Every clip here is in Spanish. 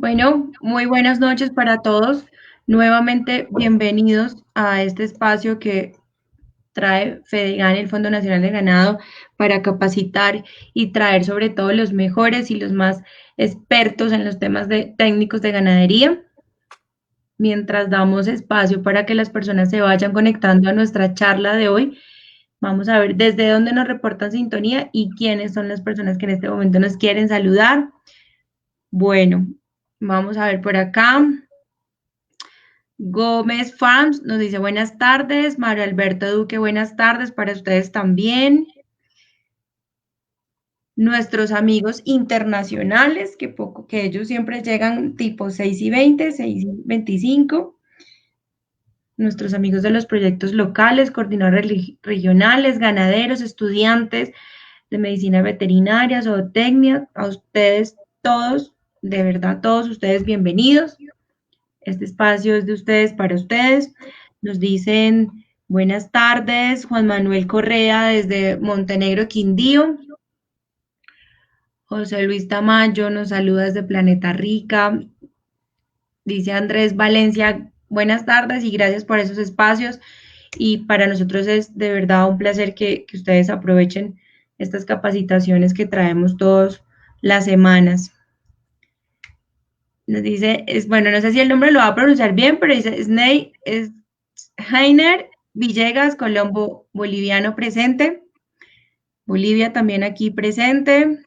Bueno, muy buenas noches para todos. Nuevamente, bienvenidos a este espacio que trae FEDEGAN, el Fondo Nacional de Ganado, para capacitar y traer sobre todo los mejores y los más expertos en los temas técnicos de ganadería. Mientras damos espacio para que las personas se vayan conectando a nuestra charla de hoy, vamos a ver desde dónde nos reportan sintonía y quiénes son las personas que en este momento nos quieren saludar. Bueno, vamos a ver por acá. Gómez Farms nos dice buenas tardes. Mario Alberto Duque, buenas tardes para ustedes también. Nuestros amigos internacionales, que ellos siempre llegan tipo 6:20, 6:25. Nuestros amigos de los proyectos locales, coordinadores regionales, ganaderos, estudiantes de medicina veterinaria, zootecnia, a ustedes todos, de verdad, todos ustedes bienvenidos. Este espacio es de ustedes para ustedes. Nos dicen buenas tardes, Juan Manuel Correa desde Montenegro, Quindío. José Luis Tamayo nos saluda desde Planeta Rica. Dice Andrés Valencia, buenas tardes y gracias por esos espacios. Y para nosotros es de verdad un placer que ustedes aprovechen estas capacitaciones que traemos todas las semanas. Nos dice, bueno, no sé si el nombre lo va a pronunciar bien, pero dice Sney, es Heiner Villegas, Colombo, boliviano presente. Bolivia también aquí presente.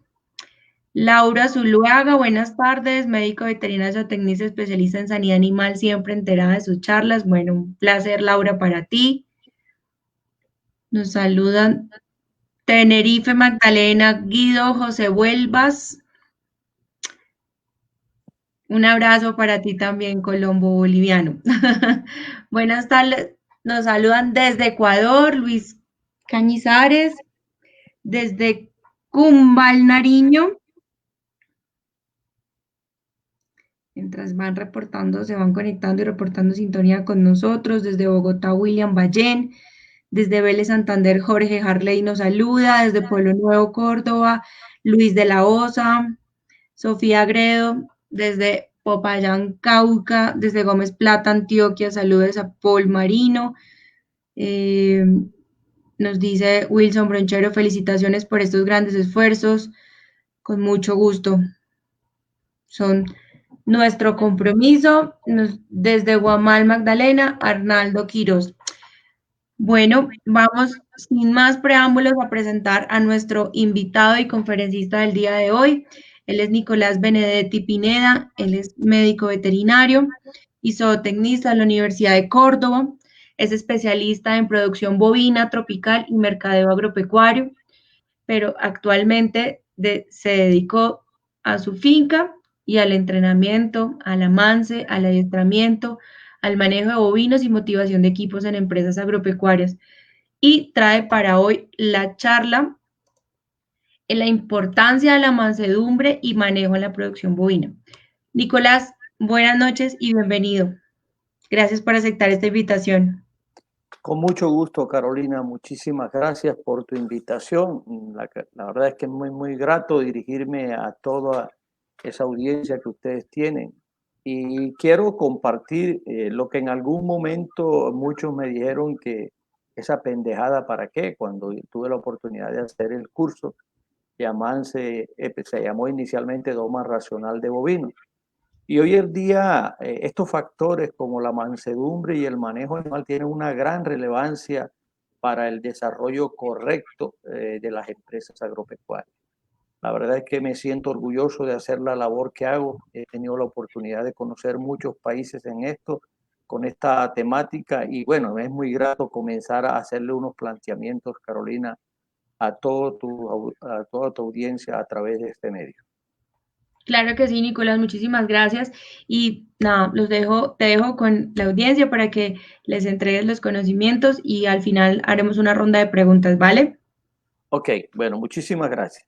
Laura Zuluaga, buenas tardes, médico veterinario zootecnista especialista en sanidad animal, siempre enterada de sus charlas. Bueno, un placer, Laura, para ti. Nos saludan Tenerife, Magdalena, Guido, José Huelvas. Un abrazo para ti también, Colombo boliviano. Buenas tardes. Nos saludan desde Ecuador, Luis Cañizares, desde Cumbal, Nariño. Mientras van reportando, se van conectando y reportando sintonía con nosotros. Desde Bogotá, William Ballén. Desde Vélez Santander, Jorge Harley nos saluda. Desde Pueblo Nuevo, Córdoba, Luis de la Osa. Sofía Gredo, desde Popayán, Cauca, desde Gómez Plata, Antioquia, saludos a Paul Marino. Eh, Nos dice Wilson Bronchero, felicitaciones por estos grandes esfuerzos, con mucho gusto. Son nuestro compromiso. Desde Guamal, Magdalena, Arnaldo Quiroz. Bueno, vamos sin más preámbulos a presentar a nuestro invitado y conferencista del día de hoy. Él es Nicolás Benedetti Pineda, él es médico veterinario y zootecnista de la Universidad de Córdoba, es especialista en producción bovina, tropical y mercadeo agropecuario, pero actualmente se dedicó a su finca y al entrenamiento, al amance, al adiestramiento, al manejo de bovinos y motivación de equipos en empresas agropecuarias. Y trae para hoy la charla en la importancia de la mansedumbre y manejo en la producción bovina. Nicolás, buenas noches y bienvenido. Gracias por aceptar esta invitación. Con mucho gusto, Carolina. Muchísimas gracias por tu invitación. La verdad es que es muy grato dirigirme a toda esa audiencia que ustedes tienen. Y quiero compartir lo que en algún momento muchos me dijeron que esa pendejada para qué, cuando tuve la oportunidad de hacer el curso, se llamó inicialmente Doma Racional de Bovinos. Y hoy en día estos factores como la mansedumbre y el manejo animal tienen una gran relevancia para el desarrollo correcto de las empresas agropecuarias. La verdad es que me siento orgulloso de hacer la labor que hago. He tenido la oportunidad de conocer muchos países en esto, con esta temática, y bueno, es muy grato comenzar a hacerle unos planteamientos, Carolina, a toda tu audiencia a través de este medio. Claro que sí, Nicolás, muchísimas gracias. Y nada, te dejo con la audiencia para que les entregues los conocimientos y al final haremos una ronda de preguntas, ¿vale? Ok, bueno, muchísimas gracias.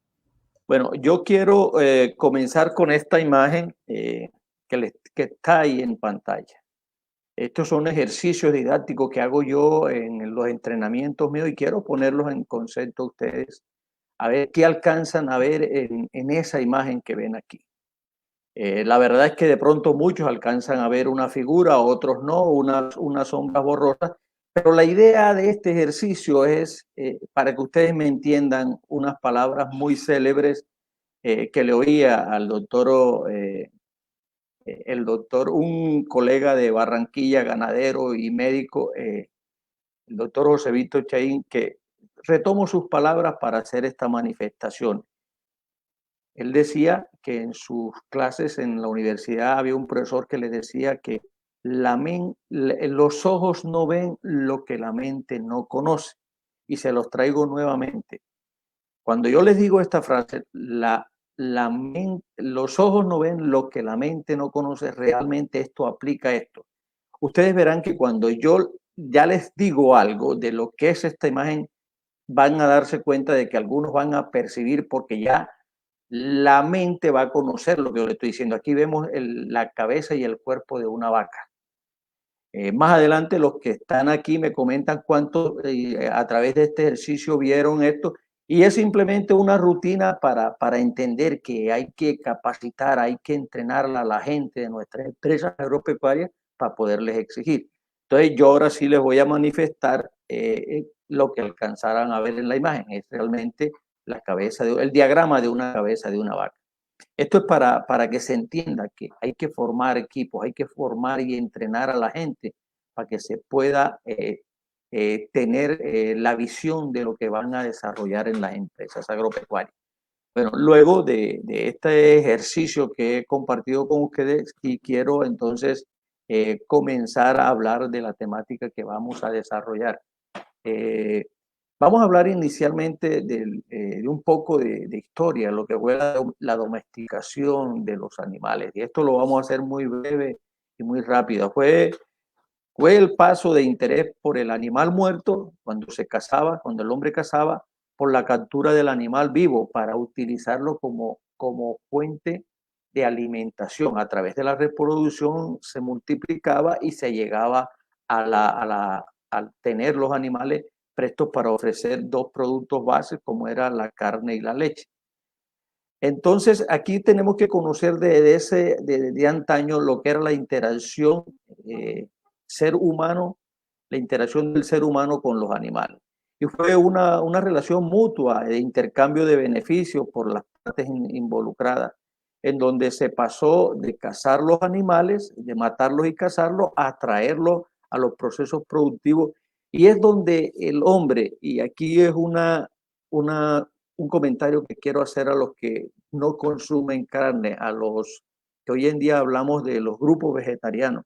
Bueno, yo quiero comenzar con esta imagen que está ahí en pantalla. Estos son ejercicios didácticos que hago yo en los entrenamientos míos y quiero ponerlos en concepto a ustedes, a ver qué alcanzan a ver en esa imagen que ven aquí. La verdad es que de pronto muchos alcanzan a ver una figura, otros no, unas sombras borrosas, pero la idea de este ejercicio es, para que ustedes me entiendan, unas palabras muy célebres que le oía al doctor, un colega de Barranquilla, ganadero y médico, el doctor José Víctor Chaín, que retomo sus palabras para hacer esta manifestación. Él decía que en sus clases en la universidad había un profesor que le decía que los ojos no ven lo que la mente no conoce. Y se los traigo nuevamente. Cuando yo les digo esta frase, los ojos no ven lo que la mente no conoce, realmente esto aplica a esto. Ustedes verán que cuando yo ya les digo algo de lo que es esta imagen, van a darse cuenta de que algunos van a percibir porque ya la mente va a conocer lo que yo le estoy diciendo. Aquí vemos la cabeza y el cuerpo de una vaca. Más adelante los que están aquí me comentan cuánto a través de este ejercicio vieron esto y es simplemente una rutina para entender que hay que capacitar, hay que entrenarla a la gente de nuestras empresas agropecuarias para poderles exigir. Entonces yo ahora sí les voy a manifestar lo que alcanzaran a ver en la imagen, es realmente el diagrama de una cabeza de una vaca. Esto es para que se entienda que hay que formar equipos, hay que formar y entrenar a la gente para que se pueda tener la visión de lo que van a desarrollar en las empresas agropecuarias. Bueno, luego de este ejercicio que he compartido con ustedes y quiero entonces comenzar a hablar de la temática que vamos a desarrollar. Vamos a hablar inicialmente de un poco de historia, lo que fue la domesticación de los animales. Y esto lo vamos a hacer muy breve y muy rápido. Fue el paso de interés por el animal muerto cuando se cazaba, cuando el hombre cazaba, por la captura del animal vivo para utilizarlo como fuente de alimentación. A través de la reproducción se multiplicaba y se llegaba a tener los animales prestos para ofrecer dos productos bases como era la carne y la leche. Entonces, aquí tenemos que conocer de antaño lo que era la interacción ser humano, la interacción del ser humano con los animales. Y fue una relación mutua de intercambio de beneficios por las partes involucradas, en donde se pasó de cazar los animales, de matarlos y cazarlos, a traerlos a los procesos productivos. Y es donde el hombre, y aquí es un comentario que quiero hacer a los que no consumen carne, a los que hoy en día hablamos de los grupos vegetarianos.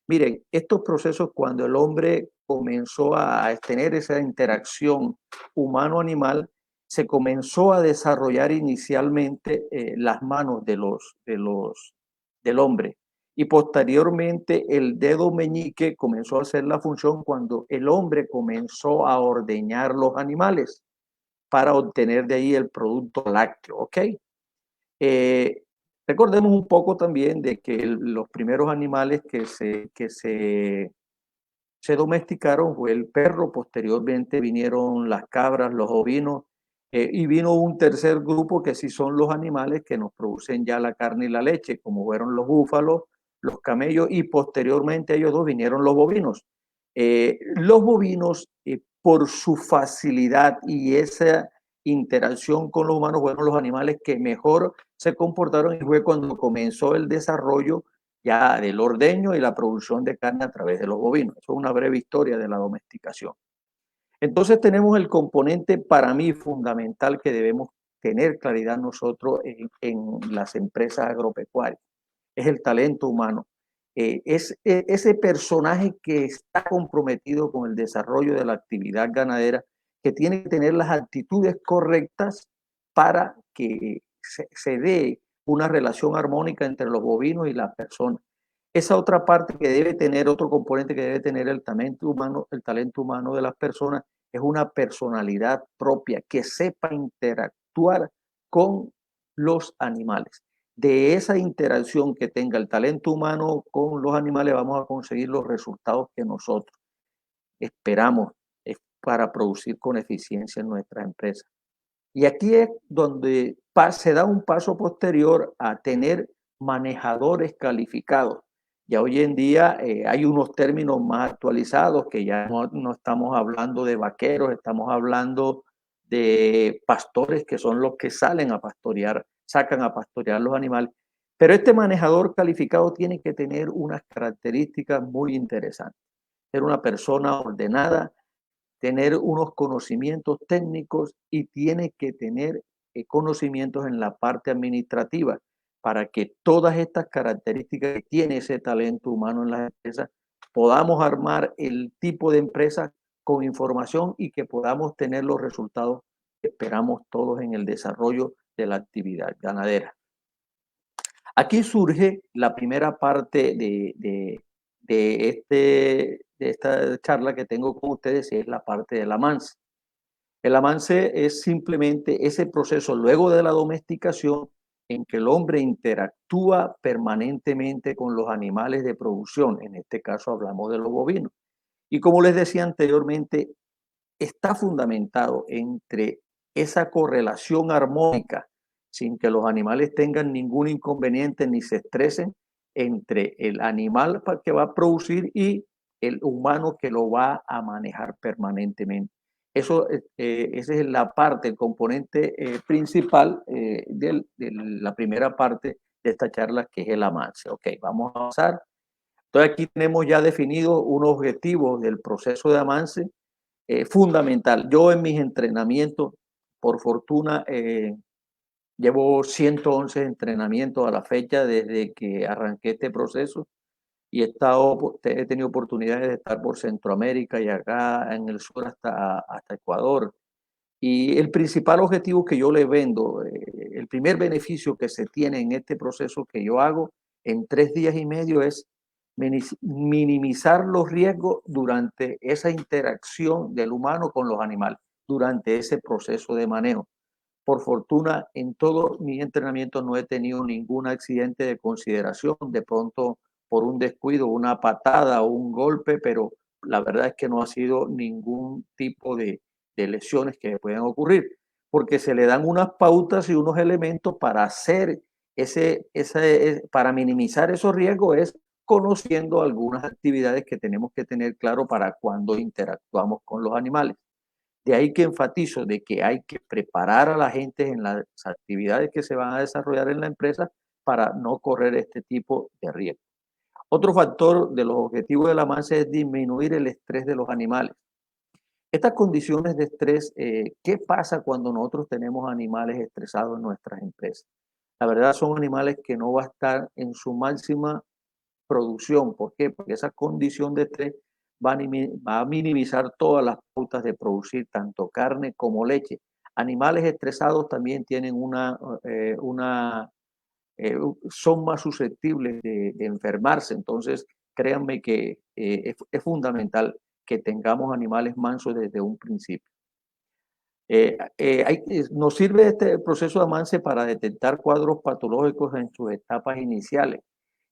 Miren, estos procesos cuando el hombre comenzó a tener esa interacción humano-animal, se comenzó a desarrollar inicialmente las manos del hombre y posteriormente el dedo meñique comenzó a hacer la función cuando el hombre comenzó a ordeñar los animales para obtener de ahí el producto lácteo, ¿ok? Eh, Recordemos un poco también de que los primeros animales se domesticaron fue el perro, posteriormente vinieron las cabras, los ovinos, y vino un tercer grupo que sí son los animales que nos producen ya la carne y la leche, como fueron los búfalos, los camellos, y posteriormente a ellos dos vinieron los bovinos. Los bovinos, por su facilidad y esa interacción con los humanos, fueron los animales que mejor se comportaron y fue cuando comenzó el desarrollo ya del ordeño y la producción de carne a través de los bovinos. Eso es una breve historia de la domesticación. Entonces tenemos el componente para mí fundamental que debemos tener claridad nosotros en las empresas agropecuarias. Es el talento humano. Ese personaje que está comprometido con el desarrollo de la actividad ganadera, que tiene que tener las actitudes correctas para que se dé una relación armónica entre los bovinos y las personas. Esa otra parte que debe tener, otro componente que debe tener el talento humano de las personas, es una personalidad propia que sepa interactuar con los animales. De esa interacción que tenga el talento humano con los animales vamos a conseguir los resultados que nosotros esperamos para producir con eficiencia en nuestras empresas. Y aquí es donde se da un paso posterior a tener manejadores calificados. Ya hoy en día hay unos términos más actualizados que ya no estamos hablando de vaqueros, estamos hablando de pastores que son los que salen a pastorear, sacan a pastorear los animales. Pero este manejador calificado tiene que tener unas características muy interesantes. Ser una persona ordenada, tener unos conocimientos técnicos y tiene que tener conocimientos en la parte administrativa para que todas estas características que tiene ese talento humano en las empresas podamos armar el tipo de empresa con información y que podamos tener los resultados que esperamos todos en el desarrollo de la actividad ganadera. Aquí surge la primera parte de esta charla que tengo con ustedes, y es la parte del amance. El amance es simplemente ese proceso luego de la domesticación en que el hombre interactúa permanentemente con los animales de producción. En este caso hablamos de los bovinos. Y como les decía anteriormente, está fundamentado entre esa correlación armónica, sin que los animales tengan ningún inconveniente ni se estresen, entre el animal que va a producir y el humano que lo va a manejar permanentemente. Esa es la parte, el componente principal de la primera parte de esta charla, que es el amance. Ok, vamos a avanzar. Entonces aquí tenemos ya definido unos objetivos del proceso de amance fundamental. Yo en mis entrenamientos, por fortuna, llevo 111 entrenamientos a la fecha desde que arranqué este proceso y he tenido oportunidades de estar por Centroamérica y acá en el sur hasta Ecuador. Y el principal objetivo que yo le vendo, el primer beneficio que se tiene en este proceso que yo hago en 3 días y medio es minimizar los riesgos durante esa interacción del humano con los animales, durante ese proceso de manejo. Por fortuna, en todos mis entrenamientos no he tenido ningún accidente de consideración, de pronto por un descuido, una patada o un golpe, pero la verdad es que no ha sido ningún tipo de lesiones que pueden ocurrir, porque se le dan unas pautas y unos elementos para hacer para minimizar esos riesgos, es conociendo algunas actividades que tenemos que tener claro para cuando interactuamos con los animales. De ahí que enfatizo de que hay que preparar a la gente en las actividades que se van a desarrollar en la empresa para no correr este tipo de riesgo. Otro factor de los objetivos del avance es disminuir el estrés de los animales. Estas condiciones de estrés, ¿qué pasa cuando nosotros tenemos animales estresados en nuestras empresas? La verdad son animales que no van a estar en su máxima producción. ¿Por qué? Porque esa condición de estrés va a minimizar todas las pautas de producir tanto carne como leche. Animales estresados también tienen son más susceptibles de enfermarse. Entonces, créanme que es fundamental que tengamos animales mansos desde un principio. Nos sirve este proceso de avance para detectar cuadros patológicos en sus etapas iniciales.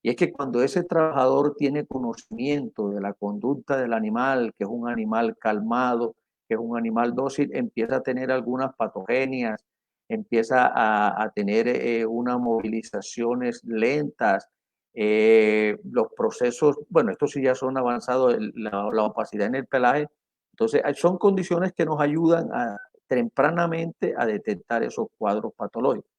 Y es que cuando ese trabajador tiene conocimiento de la conducta del animal, que es un animal calmado, que es un animal dócil, empieza a tener algunas patogenias, empieza a tener unas movilizaciones lentas, los procesos, bueno, estos sí ya son avanzados, la opacidad en el pelaje. Entonces, son condiciones que nos ayudan tempranamente a detectar esos cuadros patológicos.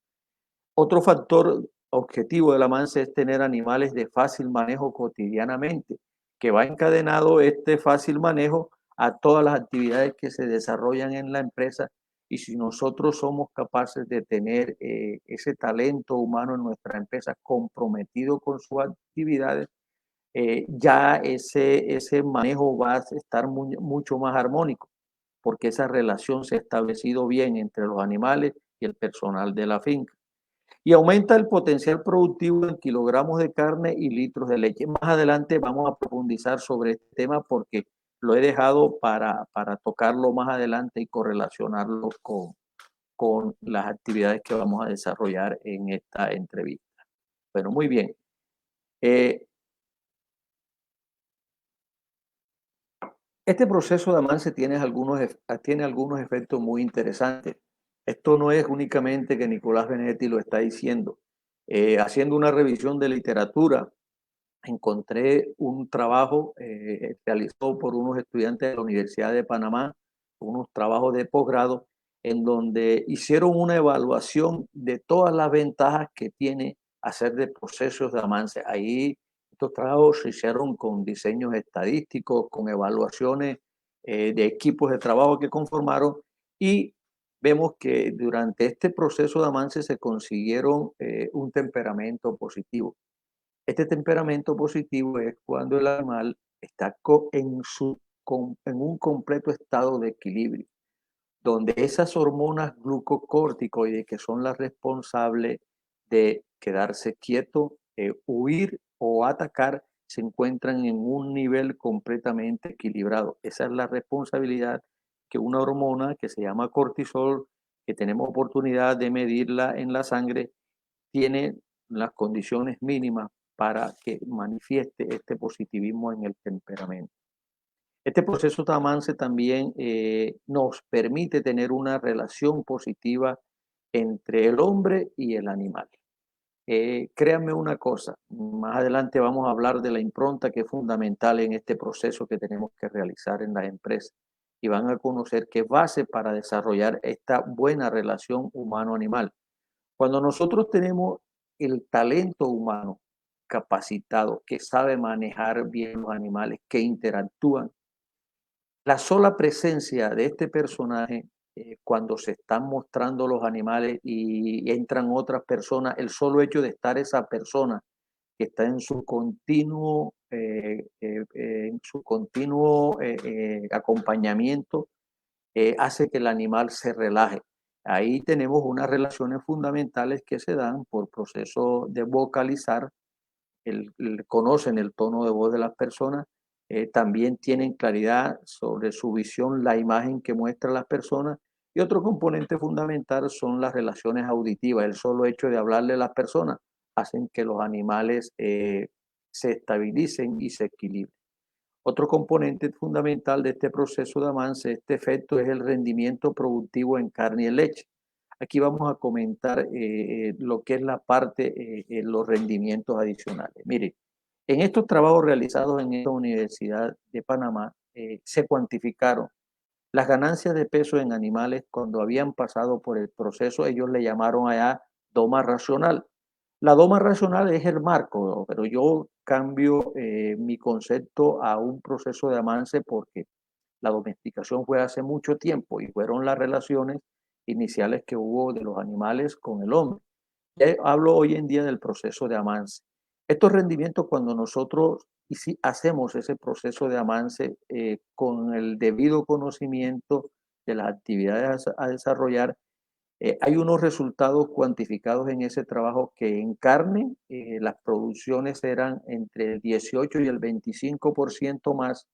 Otro factor objetivo del avance es tener animales de fácil manejo cotidianamente, que va encadenado este fácil manejo a todas las actividades que se desarrollan en la empresa. Y si nosotros somos capaces de tener ese talento humano en nuestra empresa comprometido con sus actividades, ya ese manejo va a estar mucho más armónico, porque esa relación se ha establecido bien entre los animales y el personal de la finca. Y aumenta el potencial productivo en kilogramos de carne y litros de leche. Más adelante vamos a profundizar sobre este tema porque lo he dejado para tocarlo más adelante y correlacionarlo con las actividades que vamos a desarrollar en esta entrevista. Bueno, muy bien. Este proceso de avance tiene algunos efectos muy interesantes. Esto no es únicamente que Nicolás Benedetti lo está diciendo. Haciendo una revisión de literatura, encontré un trabajo realizado por unos estudiantes de la Universidad de Panamá, unos trabajos de posgrado, en donde hicieron una evaluación de todas las ventajas que tiene hacer de procesos de avance. Ahí estos trabajos se hicieron con diseños estadísticos, con evaluaciones de equipos de trabajo que conformaron, y vemos que durante este proceso de avance se consiguieron un temperamento positivo. Este temperamento positivo es cuando el animal está en un completo estado de equilibrio, donde esas hormonas glucocorticoides, que son las responsables de quedarse quieto, huir o atacar, se encuentran en un nivel completamente equilibrado. Esa es la responsabilidad que una hormona que se llama cortisol, que tenemos oportunidad de medirla en la sangre, tiene las condiciones mínimas para que manifieste este positivismo en el temperamento. Este proceso de avance también nos permite tener una relación positiva entre el hombre y el animal. Créanme una cosa, más adelante vamos a hablar de la impronta, que es fundamental en este proceso que tenemos que realizar en las empresas, y van a conocer que es base para desarrollar esta buena relación humano-animal. Cuando nosotros tenemos el talento humano capacitado, que sabe manejar bien los animales, que interactúan, la sola presencia de este personaje, cuando se están mostrando los animales y entran otras personas, el solo hecho de estar esa persona que está en su continuo acompañamiento, hace que el animal se relaje. Ahí tenemos unas relaciones fundamentales que se dan por proceso de vocalizar, conocen el tono de voz de las personas, también tienen claridad sobre su visión, la imagen que muestran las personas, y otro componente fundamental son las relaciones auditivas. El solo hecho de hablarle a las personas hacen que los animales se estabilicen y se equilibren. Otro componente fundamental de este proceso de avance, este efecto, es el rendimiento productivo en carne y leche. Aquí vamos a comentar lo que es la parte, los rendimientos adicionales. Mire, en estos trabajos realizados en esta Universidad de Panamá, se cuantificaron las ganancias de peso en animales cuando habían pasado por el proceso. Ellos le llamaron allá doma racional. La doma racional es el marco, pero yo cambio mi concepto a un proceso de avance, porque la domesticación fue hace mucho tiempo y fueron las relaciones iniciales que hubo de los animales con el hombre. Hablo hoy en día del proceso de avance. Estos rendimientos, cuando nosotros si hacemos ese proceso de avance con el debido conocimiento de las actividades a desarrollar, hay unos resultados cuantificados en ese trabajo, que en carne las producciones eran entre el 18 y el 25% más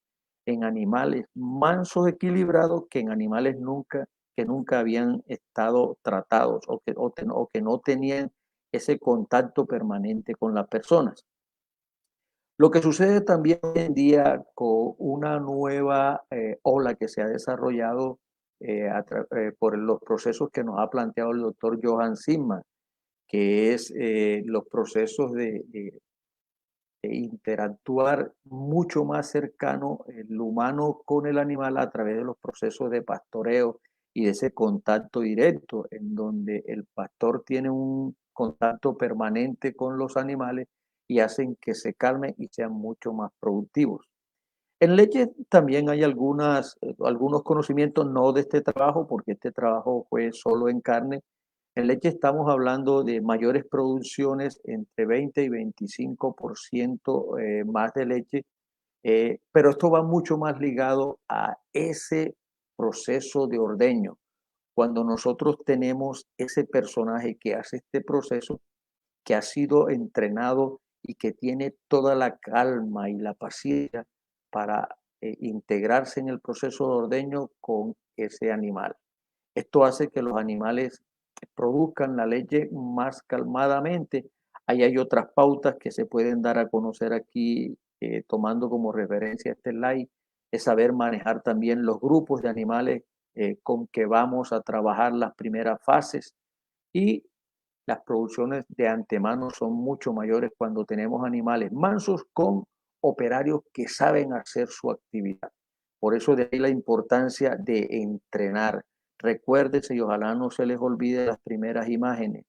en animales mansos equilibrados que en animales que nunca habían estado tratados, o que no tenían ese contacto permanente con las personas. Lo que sucede también hoy en día con una nueva ola que se ha desarrollado por los procesos que nos ha planteado el doctor Johan Zimmer, que es los procesos de interactuar mucho más cercano el humano con el animal a través de los procesos de pastoreo y de ese contacto directo, en donde el pastor tiene un contacto permanente con los animales y hacen que se calmen y sean mucho más productivos. En leche también hay algunos conocimientos, no de este trabajo, porque este trabajo fue solo en carne. En leche estamos hablando de mayores producciones, entre 20 y 25% más de leche, pero esto va mucho más ligado a ese proceso de ordeño. Cuando nosotros tenemos ese personaje que hace este proceso, que ha sido entrenado y que tiene toda la calma y la paciencia para integrarse en el proceso de ordeño con ese animal. Esto hace que los animales produzcan la leche más calmadamente. Ahí hay otras pautas que se pueden dar a conocer aquí, tomando como referencia este slide, es saber manejar también los grupos de animales con que vamos a trabajar las primeras fases, y las producciones de antemano son mucho mayores cuando tenemos animales mansos con operarios que saben hacer su actividad. Por eso de ahí la importancia de entrenar. Recuérdese y ojalá no se les olvide las primeras imágenes.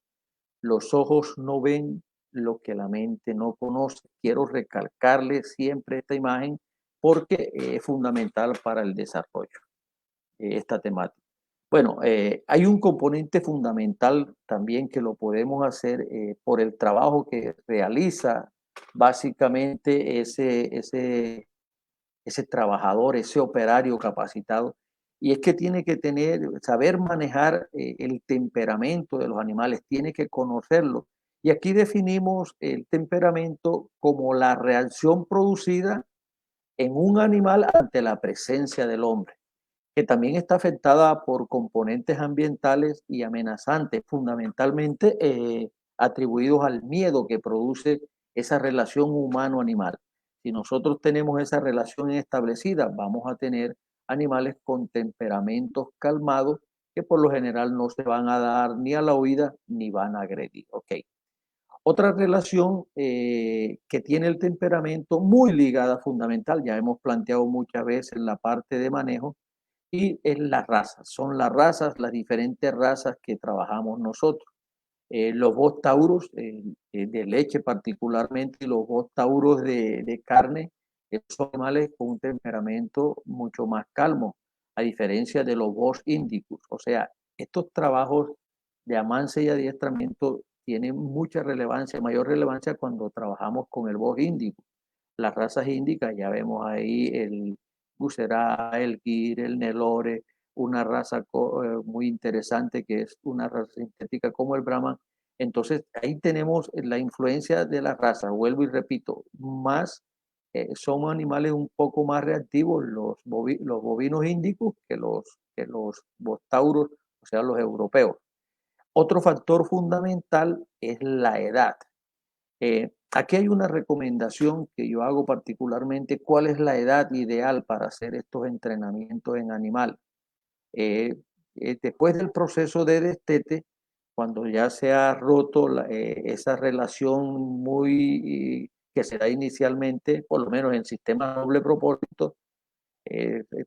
Los ojos no ven lo que la mente no conoce. Quiero recalcarle siempre esta imagen porque es fundamental para el desarrollo, esta temática. Bueno, hay un componente fundamental también que lo podemos hacer por el trabajo que realiza básicamente ese trabajador, ese operario capacitado, y es que tiene que saber manejar el temperamento de los animales, tiene que conocerlo. Y aquí definimos el temperamento como la reacción producida en un animal ante la presencia del hombre, que también está afectada por componentes ambientales y amenazantes, fundamentalmente atribuidos al miedo que produce esa relación humano-animal. Si nosotros tenemos esa relación establecida, vamos a tener animales con temperamentos calmados que por lo general no se van a dar ni a la huida ni van a agredir. Okay. Otra relación que tiene el temperamento muy ligada, fundamental, ya hemos planteado muchas veces en la parte de manejo, y es las razas. Son las razas, las diferentes razas que trabajamos nosotros. Los Bos Taurus de leche particularmente y los Bos Taurus de carne son animales con un temperamento mucho más calmo, a diferencia de los Bos Indicus. O sea, estos trabajos de amance y adiestramiento tienen mucha relevancia, mayor relevancia cuando trabajamos con el Bos Indicus. Las razas índicas, ya vemos ahí el Bucerat, el Gir, el Nelore, una raza muy interesante que es una raza sintética como el Brahman. Entonces ahí tenemos la influencia de la raza, vuelvo y repito, más son animales un poco más reactivos los bovinos índicos que los bostauros, o sea, los europeos. Otro factor fundamental es la edad. Aquí hay una recomendación que yo hago particularmente, ¿cuál es la edad ideal para hacer estos entrenamientos en animal? Después del proceso de destete, cuando ya se ha roto esa relación que se da inicialmente, por lo menos en sistema doble propósito,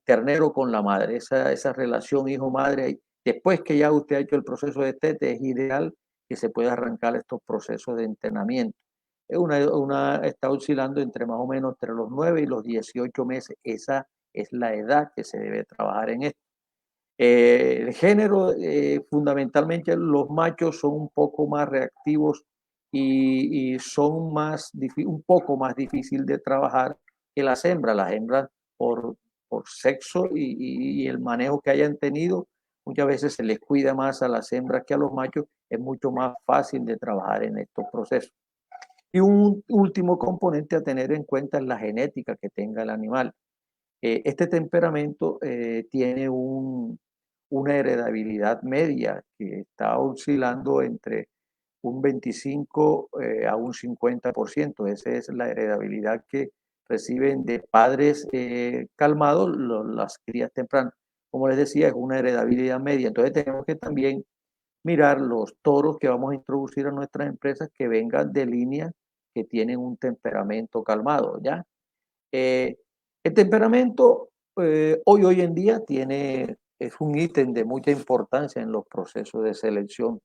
ternero con la madre, esa relación hijo-madre, después que ya usted ha hecho el proceso de destete, es ideal que se pueda arrancar estos procesos de entrenamiento. Está oscilando entre más o menos entre los 9 y los 18 meses. Esa es la edad que se debe trabajar en esto. El género, fundamentalmente los machos son un poco más reactivos y son un poco más difícil de trabajar que las hembras. Las hembras por sexo y el manejo que hayan tenido, muchas veces se les cuida más a las hembras que a los machos, es mucho más fácil de trabajar en estos procesos. Y un último componente a tener en cuenta es la genética que tenga el animal. Este temperamento tiene una heredabilidad media que está oscilando entre un 25 a un 50%. Esa es la heredabilidad que reciben de padres calmados las crías tempranas. Como les decía, es una heredabilidad media. Entonces tenemos que también mirar los toros que vamos a introducir a nuestras empresas que vengan de líneas que tienen un temperamento calmado, ¿ya? El temperamento hoy en día es un ítem de mucha importancia en los procesos de selección.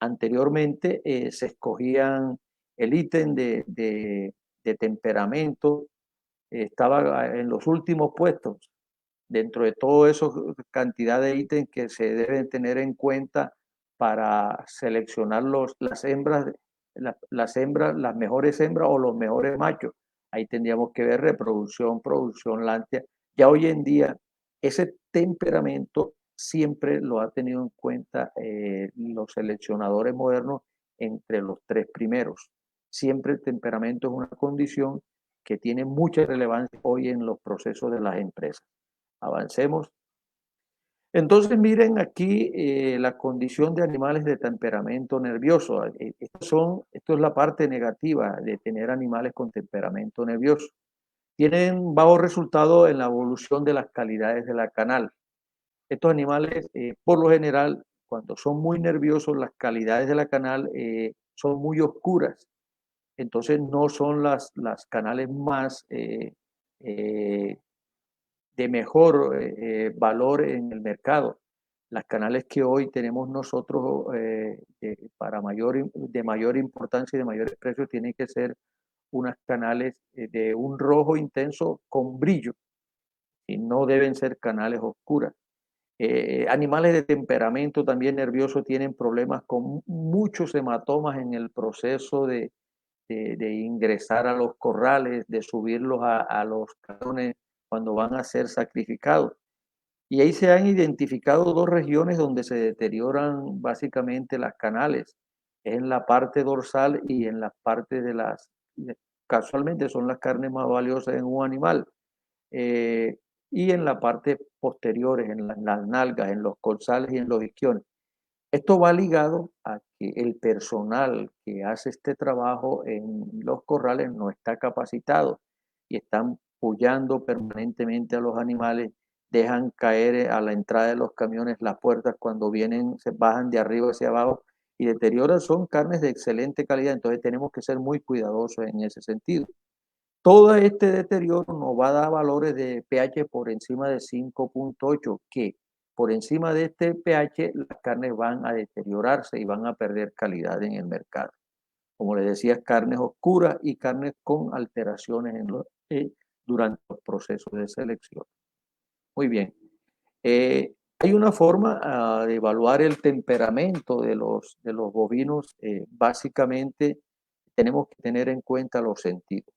Anteriormente se escogían el ítem de temperamento, estaba en los últimos puestos dentro de todo eso, cantidad de ítems que se deben tener en cuenta para seleccionar las hembras, las mejores hembras o los mejores machos. Ahí tendríamos que ver reproducción, producción láctea. Ya hoy en día, ese temperamento siempre lo ha tenido en cuenta los seleccionadores modernos entre los tres primeros. Siempre el temperamento es una condición que tiene mucha relevancia hoy en los procesos de las empresas. Avancemos. Entonces, miren aquí la condición de animales de temperamento nervioso. Esto es la parte negativa de tener animales con temperamento nervioso. Tienen bajo resultado en la evolución de las calidades de la canal. Estos animales, por lo general, cuando son muy nerviosos, las calidades de la canal son muy oscuras. Entonces no son las canales más eh, de mejor valor en el mercado. Las canales que hoy tenemos nosotros de mayor importancia y de mayores precios tienen que ser unas canales de un rojo intenso con brillo y no deben ser canales oscuras. Animales de temperamento también nervioso tienen problemas con muchos hematomas en el proceso de ingresar a los corrales, de subirlos a los canones cuando van a ser sacrificados. Y ahí se han identificado dos regiones donde se deterioran básicamente las canales, en la parte dorsal y en la parte casualmente son las carnes más valiosas en un animal, eh, y en la parte posteriores, en las nalgas, en los corzales y en los isquiones. Esto va ligado a que el personal que hace este trabajo en los corrales no está capacitado y están pullando permanentemente a los animales, dejan caer a la entrada de los camiones las puertas cuando vienen, se bajan de arriba hacia abajo y deterioran, son carnes de excelente calidad, entonces tenemos que ser muy cuidadosos en ese sentido. Todo este deterioro nos va a dar valores de pH por encima de 5.8, que por encima de este pH las carnes van a deteriorarse y van a perder calidad en el mercado. Como les decía, carnes oscuras y carnes con alteraciones durante los procesos de selección. Muy bien. Hay una forma de evaluar el temperamento de los bovinos. Básicamente, tenemos que tener en cuenta los sentidos.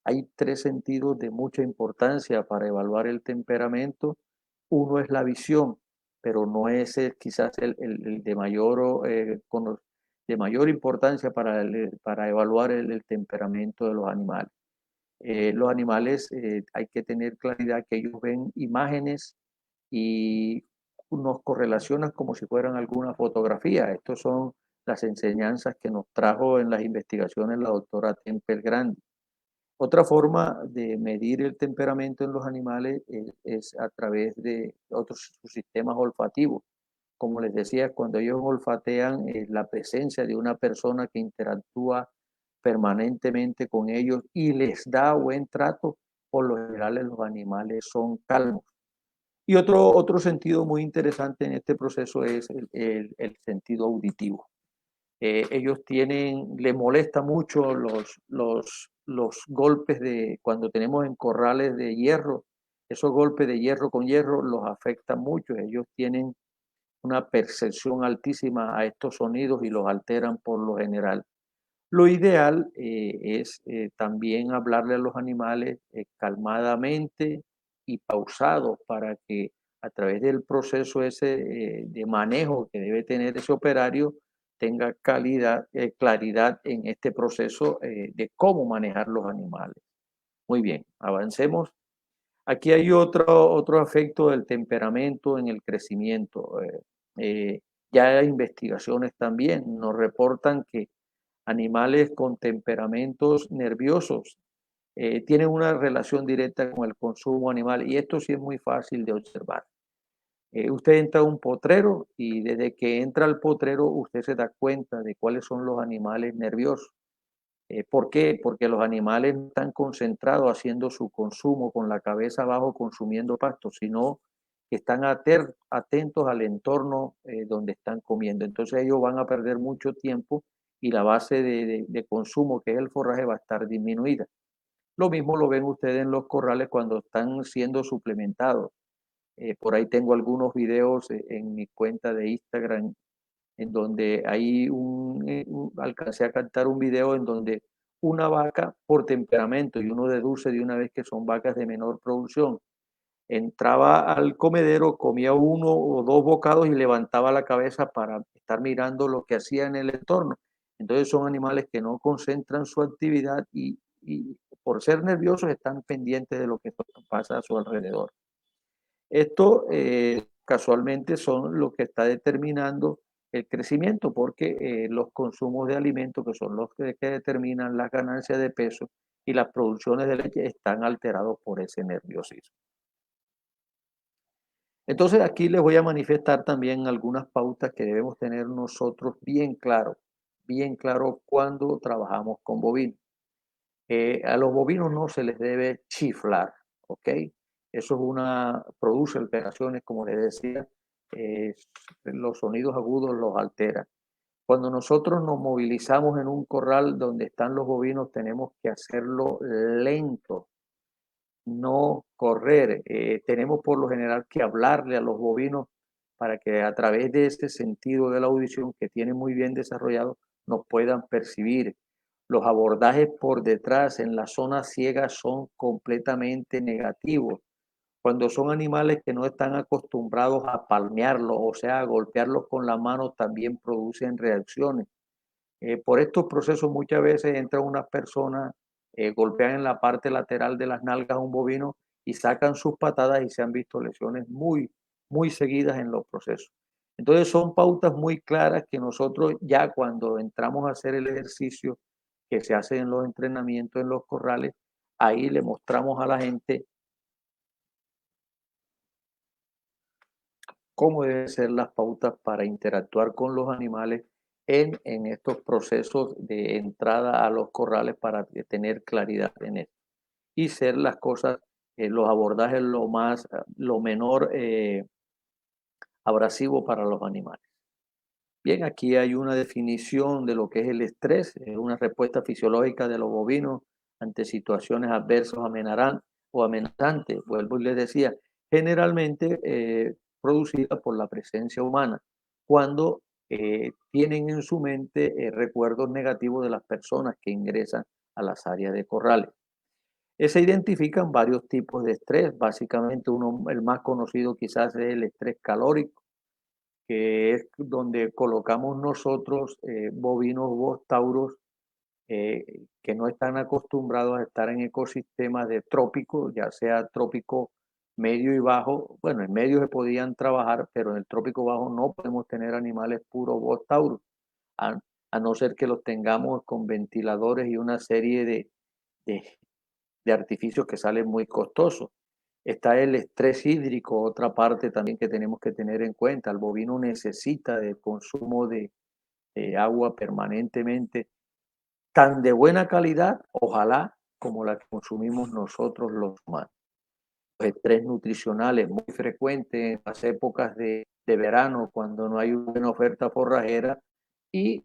Hay tres sentidos de mucha importancia para evaluar el temperamento. Uno es la visión, pero no es quizás el de mayor importancia para evaluar el temperamento de los animales. Los animales hay que tener claridad que ellos ven imágenes y nos correlacionan como si fueran alguna fotografía. Estas son las enseñanzas que nos trajo en las investigaciones la doctora Temple Grandi. Otra forma de medir el temperamento en los animales es a través de otros sistemas olfativos. Como les decía, cuando ellos olfatean la presencia de una persona que interactúa permanentemente con ellos y les da buen trato, por lo general los animales son calmos. Y otro sentido muy interesante en este proceso es el sentido auditivo. Ellos les molesta mucho los golpes de cuando tenemos en corrales de hierro, esos golpes de hierro con hierro los afectan mucho. Ellos tienen una percepción altísima a estos sonidos y los alteran por lo general. Lo ideal es también hablarle a los animales calmadamente y pausado para que a través del proceso ese de manejo que debe tener ese operario tenga claridad en este proceso de cómo manejar los animales. Muy bien, avancemos. Aquí hay otro efecto del temperamento en el crecimiento. Ya hay investigaciones también nos reportan que animales con temperamentos nerviosos tienen una relación directa con el consumo animal y esto sí es muy fácil de observar. Usted entra a un potrero y desde que entra al potrero usted se da cuenta de cuáles son los animales nerviosos. ¿Por qué? Porque los animales no están concentrados haciendo su consumo con la cabeza abajo consumiendo pasto, sino que están atentos al entorno donde están comiendo. Entonces ellos van a perder mucho tiempo y la base de consumo, que es el forraje, va a estar disminuida. Lo mismo lo ven ustedes en los corrales cuando están siendo suplementados. Por ahí tengo algunos videos en mi cuenta de Instagram en donde alcancé a captar un video en donde una vaca por temperamento, y uno deduce de una vez que son vacas de menor producción, entraba al comedero, comía uno o dos bocados y levantaba la cabeza para estar mirando lo que hacía en el entorno. Entonces son animales que no concentran su actividad y por ser nerviosos están pendientes de lo que pasa a su alrededor. Esto casualmente son lo que está determinando el crecimiento, porque los consumos de alimentos, que son los que determinan las ganancias de peso y las producciones de leche, están alterados por ese nerviosismo. Entonces aquí les voy a manifestar también algunas pautas que debemos tener nosotros bien claro cuando trabajamos con bovinos. A los bovinos no se les debe chiflar, ¿ok? Eso produce alteraciones, como les decía, eh, los sonidos agudos los altera. Cuando nosotros nos movilizamos en un corral donde están los bovinos, tenemos que hacerlo lento, no correr. Tenemos por lo general que hablarle a los bovinos para que a través de ese sentido de la audición que tienen muy bien desarrollado, nos puedan percibir. Los abordajes por detrás en la zona ciega son completamente negativos. Cuando son animales que no están acostumbrados a palmearlos, o sea, a golpearlos con la mano, también producen reacciones. Por estos procesos muchas veces entran unas personas, golpean en la parte lateral de las nalgas a un bovino y sacan sus patadas y se han visto lesiones muy seguidas en los procesos. Entonces son pautas muy claras que nosotros ya cuando entramos a hacer el ejercicio que se hace en los entrenamientos en los corrales, ahí le mostramos a la gente cómo deben ser las pautas para interactuar con los animales en estos procesos de entrada a los corrales para tener claridad en esto y ser las cosas, los abordajes lo menor abrasivo para los animales. Bien, aquí hay una definición de lo que es el estrés, es una respuesta fisiológica de los bovinos ante situaciones adversas o amenazantes. Vuelvo y les decía, generalmente producida por la presencia humana, cuando tienen en su mente recuerdos negativos de las personas que ingresan a las áreas de corrales. Se identifican varios tipos de estrés, básicamente el más conocido quizás es el estrés calórico, que es donde colocamos nosotros bovinos o tauros que no están acostumbrados a estar en ecosistemas de trópico, ya sea trópico medio y bajo. Bueno, en medio se podían trabajar, pero en el trópico bajo no podemos tener animales puros Bos taurus, a, a no ser que los tengamos con ventiladores y una serie de, de artificios que salen muy costosos. Está el estrés hídrico, otra parte también que tenemos que tener en cuenta. El bovino necesita de consumo de agua permanentemente, tan de buena calidad, ojalá, como la que consumimos nosotros los humanos. Los estrés nutricionales muy frecuentes en las épocas de verano, cuando no hay una buena oferta forrajera y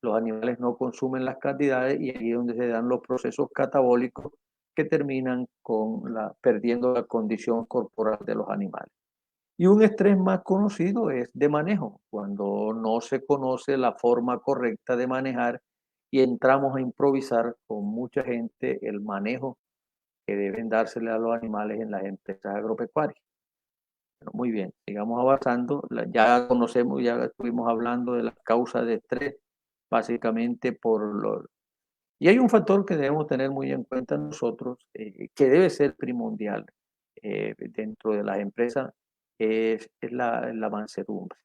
los animales no consumen las cantidades, y ahí es donde se dan los procesos catabólicos que terminan perdiendo la condición corporal de los animales. Y un estrés más conocido es de manejo, cuando no se conoce la forma correcta de manejar y entramos a improvisar con mucha gente el manejo que deben dársele a los animales en las empresas agropecuarias. Pero muy bien, sigamos avanzando. Ya conocemos, ya estuvimos hablando de las causas de estrés, básicamente Y hay un factor que debemos tener muy en cuenta nosotros, que debe ser primordial dentro de las empresas, es la mansedumbre.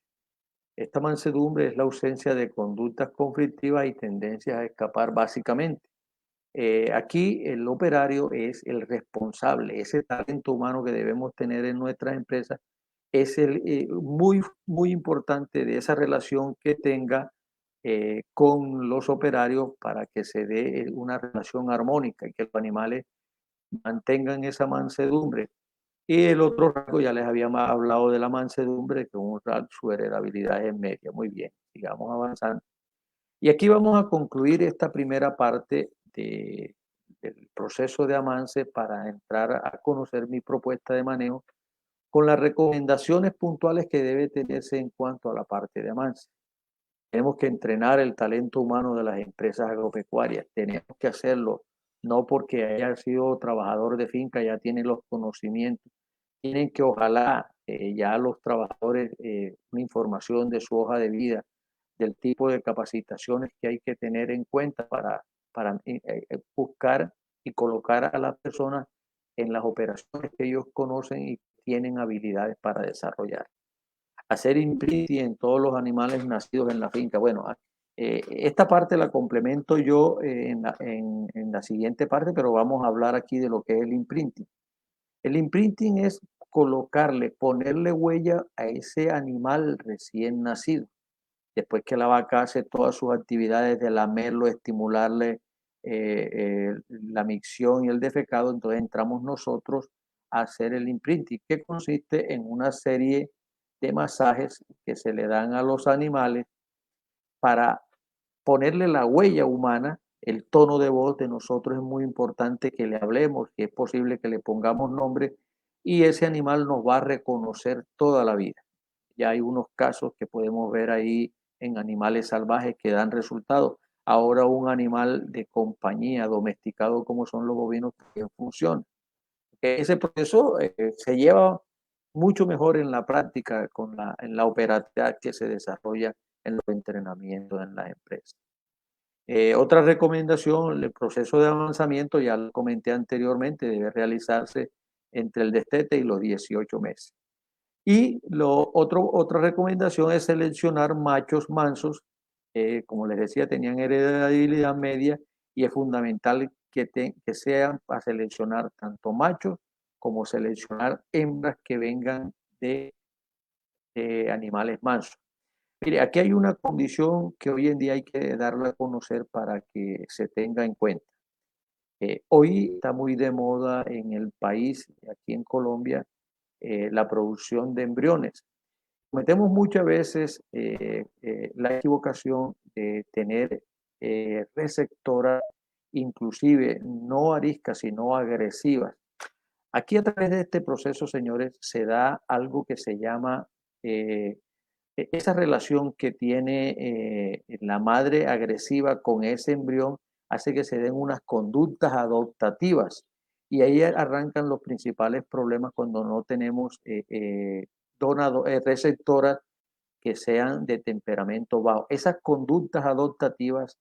Esta mansedumbre es la ausencia de conductas conflictivas y tendencias a escapar básicamente. Aquí el operario es el responsable, ese talento humano que debemos tener en nuestras empresas es muy importante de esa relación que tenga con los operarios para que se dé una relación armónica y que los animales mantengan esa mansedumbre. Y el otro rasgo, ya les había hablado de la mansedumbre, que su heredabilidad es media. Muy bien, sigamos avanzando. Y aquí vamos a concluir esta primera parte del proceso de avance para entrar a conocer mi propuesta de manejo con las recomendaciones puntuales que debe tenerse en cuanto a la parte de avance. Tenemos que entrenar el talento humano de las empresas agropecuarias. Tenemos que hacerlo no porque haya sido trabajador de finca, ya tiene los conocimientos. Tienen que ojalá ya los trabajadores una información de su hoja de vida, del tipo de capacitaciones que hay que tener en cuenta para buscar y colocar a las personas en las operaciones que ellos conocen y tienen habilidades para desarrollar. Hacer imprinting en todos los animales nacidos en la finca. Bueno, esta parte la complemento yo en la siguiente parte, pero vamos a hablar aquí de lo que es el imprinting. El imprinting es ponerle huella a ese animal recién nacido. Después que la vaca hace todas sus actividades de lamerlo, estimularle la micción y el defecado, entonces entramos nosotros a hacer el imprinting, que consiste en una serie de masajes que se le dan a los animales para ponerle la huella humana. El tono de voz de nosotros es muy importante que le hablemos, que es posible que le pongamos nombre y ese animal nos va a reconocer toda la vida. Ya hay unos casos que podemos ver ahí en animales salvajes que dan resultados. Ahora un animal de compañía domesticado como son los bovinos también funciona. Ese proceso se lleva mucho mejor en la práctica en la operatividad que se desarrolla en los entrenamientos en las empresas. Otra recomendación, el proceso de avanzamiento, ya lo comenté anteriormente, debe realizarse entre el destete y los 18 meses. Y otra recomendación es seleccionar machos mansos, como les decía, tenían heredabilidad media y es fundamental que sean para seleccionar tanto machos como seleccionar hembras que vengan de animales mansos. Mire, aquí hay una condición que hoy en día hay que darla a conocer para que se tenga en cuenta. Hoy está muy de moda en el país, aquí en Colombia, la producción de embriones. Cometemos muchas veces la equivocación de tener receptoras, inclusive no ariscas, sino agresivas. Aquí a través de este proceso, señores, se da algo que se llama esa relación que tiene la madre agresiva con ese embrión, hace que se den unas conductas adoptativas y ahí arrancan los principales problemas cuando no tenemos receptoras que sean de temperamento bajo. Esas conductas adoptativas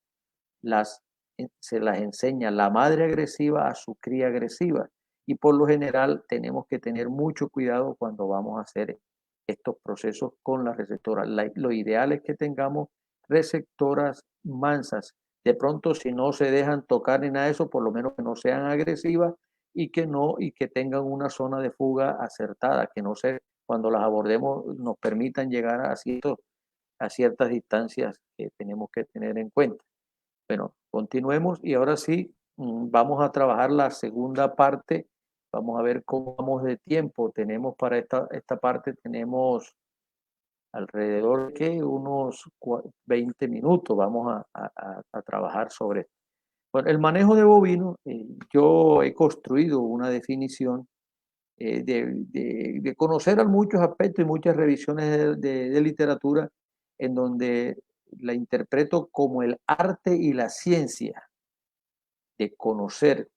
se las enseña la madre agresiva a su cría agresiva y por lo general tenemos que tener mucho cuidado cuando vamos a hacer estos procesos con las receptoras. Lo ideal es que tengamos receptoras mansas. De pronto, si no se dejan tocar ni nada de eso, por lo menos que no sean agresivas y que tengan una zona de fuga acertada, que no se, cuando las abordemos nos permitan llegar a ciertas distancias que tenemos que tener en cuenta. Bueno, continuemos y ahora sí, vamos a trabajar la segunda parte. Vamos a ver cómo vamos de tiempo. Tenemos para esta parte, tenemos alrededor de unos 20 minutos. Vamos a trabajar sobre esto. Bueno, el manejo de bovino, yo he construido una definición de conocer a muchos aspectos y muchas revisiones de literatura en donde la interpreto como el arte y la ciencia de conocer,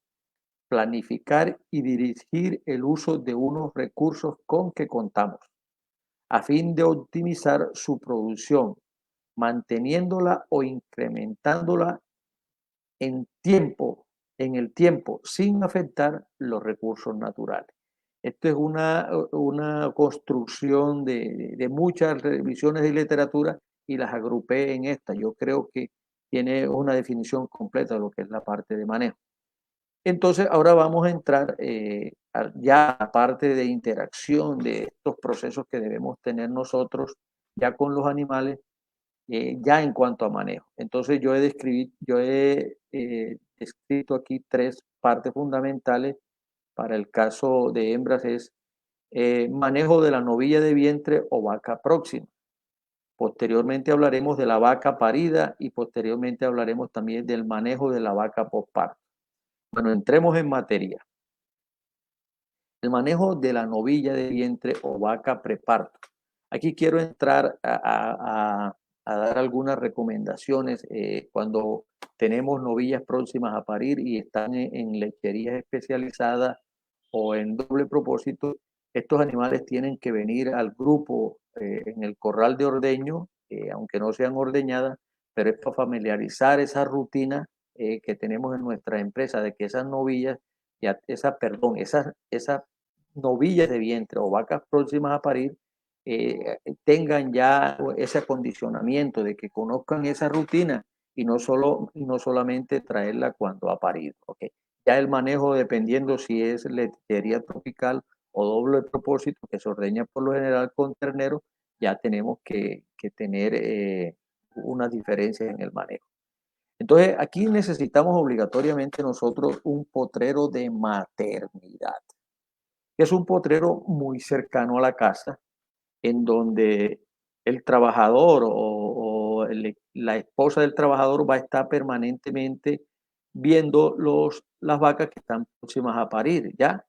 planificar y dirigir el uso de unos recursos con que contamos, a fin de optimizar su producción, manteniéndola o incrementándola en tiempo, en el tiempo, sin afectar los recursos naturales. Esto es una construcción de muchas revisiones de literatura y las agrupé en esta. Yo creo que tiene una definición completa de lo que es la parte de manejo. Entonces, ahora vamos a entrar ya a la parte de interacción de estos procesos que debemos tener nosotros ya con los animales, ya en cuanto a manejo. Entonces, yo he escrito aquí tres partes fundamentales. Para el caso de hembras es manejo de la novilla de vientre o vaca próxima. Posteriormente hablaremos de la vaca parida y posteriormente hablaremos también del manejo de la vaca postparto. Bueno, entremos en materia. El manejo de la novilla de vientre o vaca preparto. Aquí quiero entrar a dar algunas recomendaciones cuando tenemos novillas próximas a parir y están en lecherías especializadas o en doble propósito. Estos animales tienen que venir al grupo en el corral de ordeño, aunque no sean ordeñadas, pero es para familiarizar esa rutina que tenemos en nuestra empresa de que esas novillas, esas novillas de vientre o vacas próximas a parir tengan ya ese acondicionamiento de que conozcan esa rutina y no solamente traerla cuando ha parido. ¿Okay? Ya el manejo, dependiendo si es lechería tropical o doble propósito, que se ordeña por lo general con ternero, ya tenemos que tener unas diferencias en el manejo. Entonces, aquí necesitamos obligatoriamente nosotros un potrero de maternidad, que es un potrero muy cercano a la casa, en donde el trabajador la esposa del trabajador va a estar permanentemente viendo las vacas que están próximas a parir, ¿ya?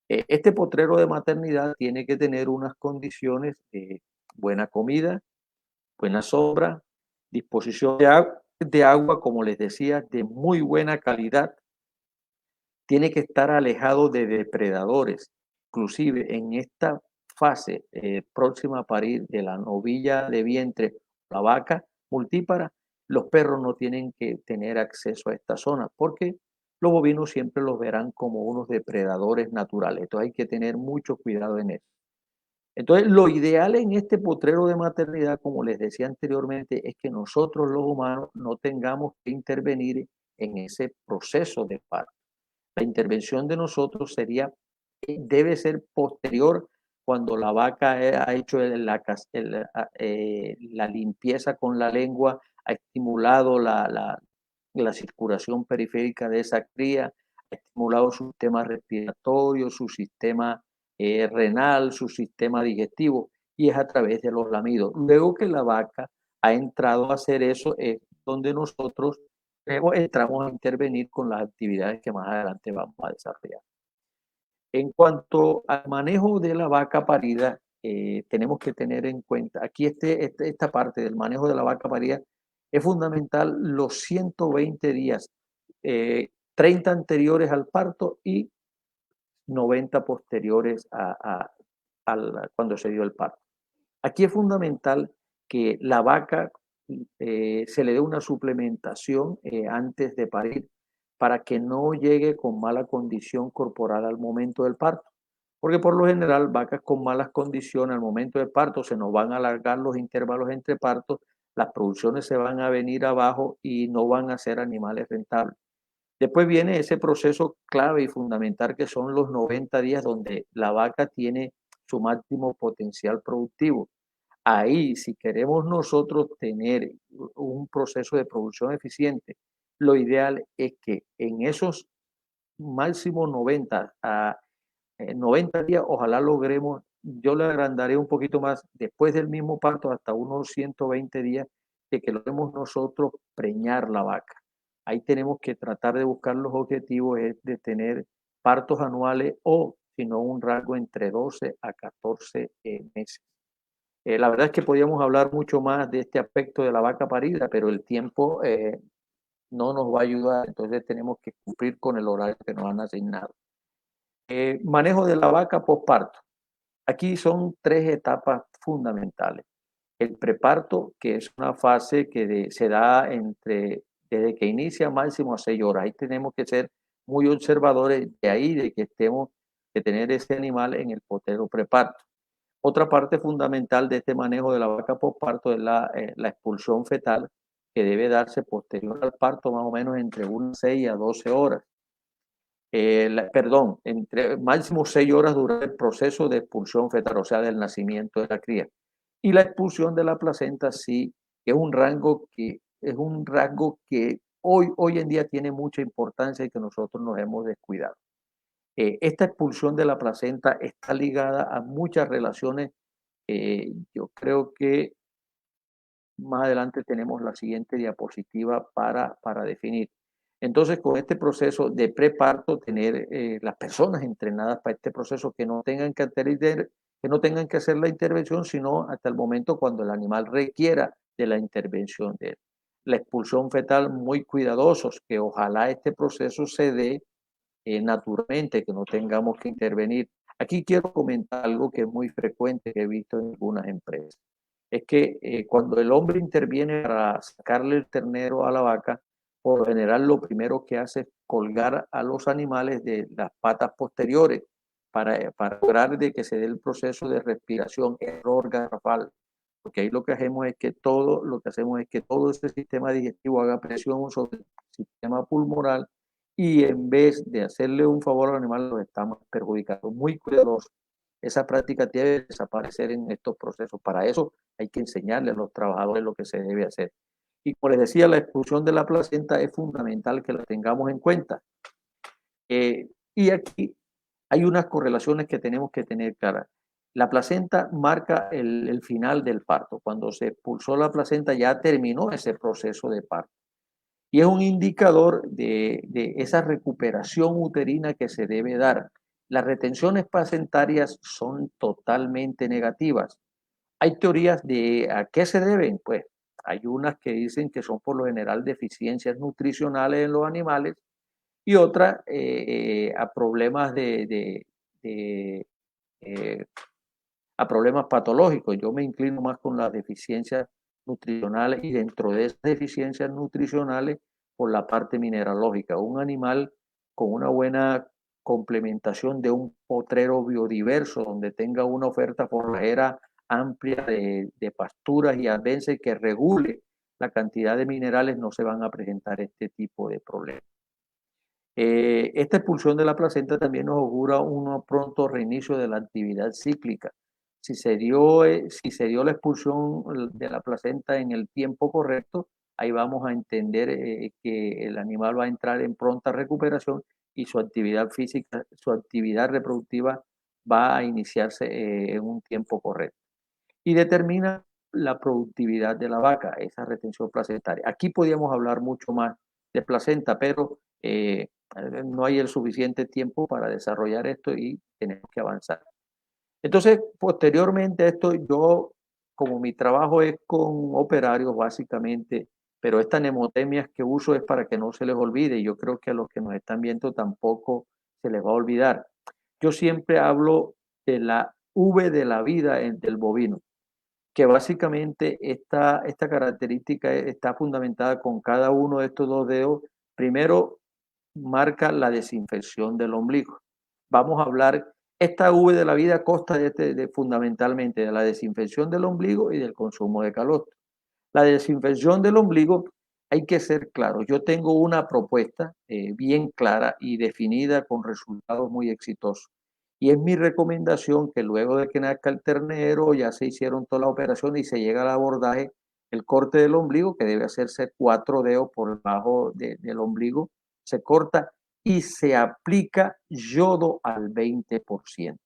Este potrero de maternidad tiene que tener unas condiciones de buena comida, buena sombra, disposición de agua, como les decía, de muy buena calidad. Tiene que estar alejado de depredadores. Inclusive en esta fase próxima a parir de la novilla de vientre, la vaca multípara, los perros no tienen que tener acceso a esta zona porque los bovinos siempre los verán como unos depredadores naturales. Entonces hay que tener mucho cuidado en eso. Entonces, lo ideal en este potrero de maternidad, como les decía anteriormente, es que nosotros los humanos no tengamos que intervenir en ese proceso de parto. La intervención de nosotros debe ser posterior cuando la vaca ha hecho la limpieza con la lengua, ha estimulado la circulación periférica de esa cría, ha estimulado su sistema respiratorio, su sistema renal, su sistema digestivo, y es a través de los lamidos. Luego que la vaca ha entrado a hacer eso, es donde nosotros entramos a intervenir con las actividades que más adelante vamos a desarrollar. En cuanto al manejo de la vaca parida, tenemos que tener en cuenta, aquí esta parte del manejo de la vaca parida es fundamental los 120 días, 30 anteriores al parto y 90 posteriores cuando se dio el parto. Aquí es fundamental que la vaca se le dé una suplementación antes de parir para que no llegue con mala condición corporal al momento del parto. Porque por lo general, vacas con malas condiciones al momento del parto se nos van a alargar los intervalos entre partos, las producciones se van a venir abajo y no van a ser animales rentables. Después viene ese proceso clave y fundamental que son los 90 días donde la vaca tiene su máximo potencial productivo. Ahí, si queremos nosotros tener un proceso de producción eficiente, lo ideal es que en esos máximos 90 días, ojalá logremos, yo le agrandaré un poquito más después del mismo parto hasta unos 120 días de que logremos nosotros preñar la vaca. Ahí tenemos que tratar de buscar los objetivos de tener partos anuales o, si no, un rango entre 12 a 14 meses. La verdad es que podríamos hablar mucho más de este aspecto de la vaca parida, pero el tiempo no nos va a ayudar, entonces tenemos que cumplir con el horario que nos han asignado. Manejo de la vaca posparto. Aquí son 3 etapas fundamentales. El preparto, que es una fase que se da desde que inicia máximo a 6 horas. Ahí tenemos que ser muy observadores de ahí, de tener ese animal en el potrero preparto. Otra parte fundamental de este manejo de la vaca posparto es la expulsión fetal, que debe darse posterior al parto, más o menos entre unas 6 a 12 horas. Entre máximo 6 horas dura el proceso de expulsión fetal, o sea, del nacimiento de la cría. Y la expulsión de la placenta sí es un rango que hoy en día tiene mucha importancia y que nosotros nos hemos descuidado. Esta expulsión de la placenta está ligada a muchas relaciones. Yo creo que más adelante tenemos la siguiente diapositiva para definir. Entonces, con este proceso de preparto, tener las personas entrenadas para este proceso que no tengan que hacer la intervención, sino hasta el momento cuando el animal requiera de la intervención de él. La expulsión fetal, muy cuidadosos, que ojalá este proceso se dé naturalmente, que no tengamos que intervenir. Aquí quiero comentar algo que es muy frecuente que he visto en algunas empresas. Es que cuando el hombre interviene para sacarle el ternero a la vaca, por lo general lo primero que hace es colgar a los animales de las patas posteriores para lograr de que se dé el proceso de respiración, error garrafal. Porque ahí lo que hacemos es que todo ese sistema digestivo haga presión sobre el sistema pulmonar y en vez de hacerle un favor al animal, lo estamos perjudicando. Muy cuidadoso. esa práctica debe desaparecer en estos procesos. Para eso hay que enseñarle a los trabajadores lo que se debe hacer. Y como les decía, la expulsión de la placenta es fundamental que la tengamos en cuenta. Y aquí hay unas correlaciones que tenemos que tener claras. La placenta marca el final del parto. Cuando se expulsó la placenta ya terminó ese proceso de parto. Y es un indicador de esa recuperación uterina que se debe dar. Las retenciones placentarias son totalmente negativas. Hay teorías de a qué se deben. Pues hay unas que dicen que son por lo general deficiencias nutricionales en los animales y otras a problemas a problemas patológicos. Yo me inclino más con las deficiencias nutricionales y dentro de esas deficiencias nutricionales por la parte mineralógica. Un animal con una buena complementación de un potrero biodiverso donde tenga una oferta forrajera amplia de pasturas y arbences que regule la cantidad de minerales, no se van a presentar este tipo de problemas. Esta expulsión de la placenta también nos augura un pronto reinicio de la actividad cíclica. Si se dio la expulsión de la placenta en el tiempo correcto, ahí vamos a entender que el animal va a entrar en pronta recuperación y su actividad física, su actividad reproductiva va a iniciarse en un tiempo correcto. Y determina la productividad de la vaca, esa retención placentaria. Aquí podríamos hablar mucho más de placenta, pero no hay el suficiente tiempo para desarrollar esto y tenemos que avanzar. Entonces, posteriormente a esto, yo, como mi trabajo es con operarios básicamente, pero estas mnemotemias que uso es para que no se les olvide, y yo creo que a los que nos están viendo tampoco se les va a olvidar. Yo siempre hablo de la V de la vida del bovino, que básicamente esta característica está fundamentada con cada uno de estos dos dedos. Primero, marca la desinfección del ombligo. Vamos a hablar, esta V de la vida consta fundamentalmente de la desinfección del ombligo y del consumo de calostro. La desinfección del ombligo, hay que ser claro, yo tengo una propuesta bien clara y definida con resultados muy exitosos. Y es mi recomendación que luego de que nazca el ternero, ya se hicieron todas las operaciones y se llega al abordaje, el corte del ombligo, que debe hacerse 4 dedos por debajo del ombligo, se corta y se aplica yodo al 20%.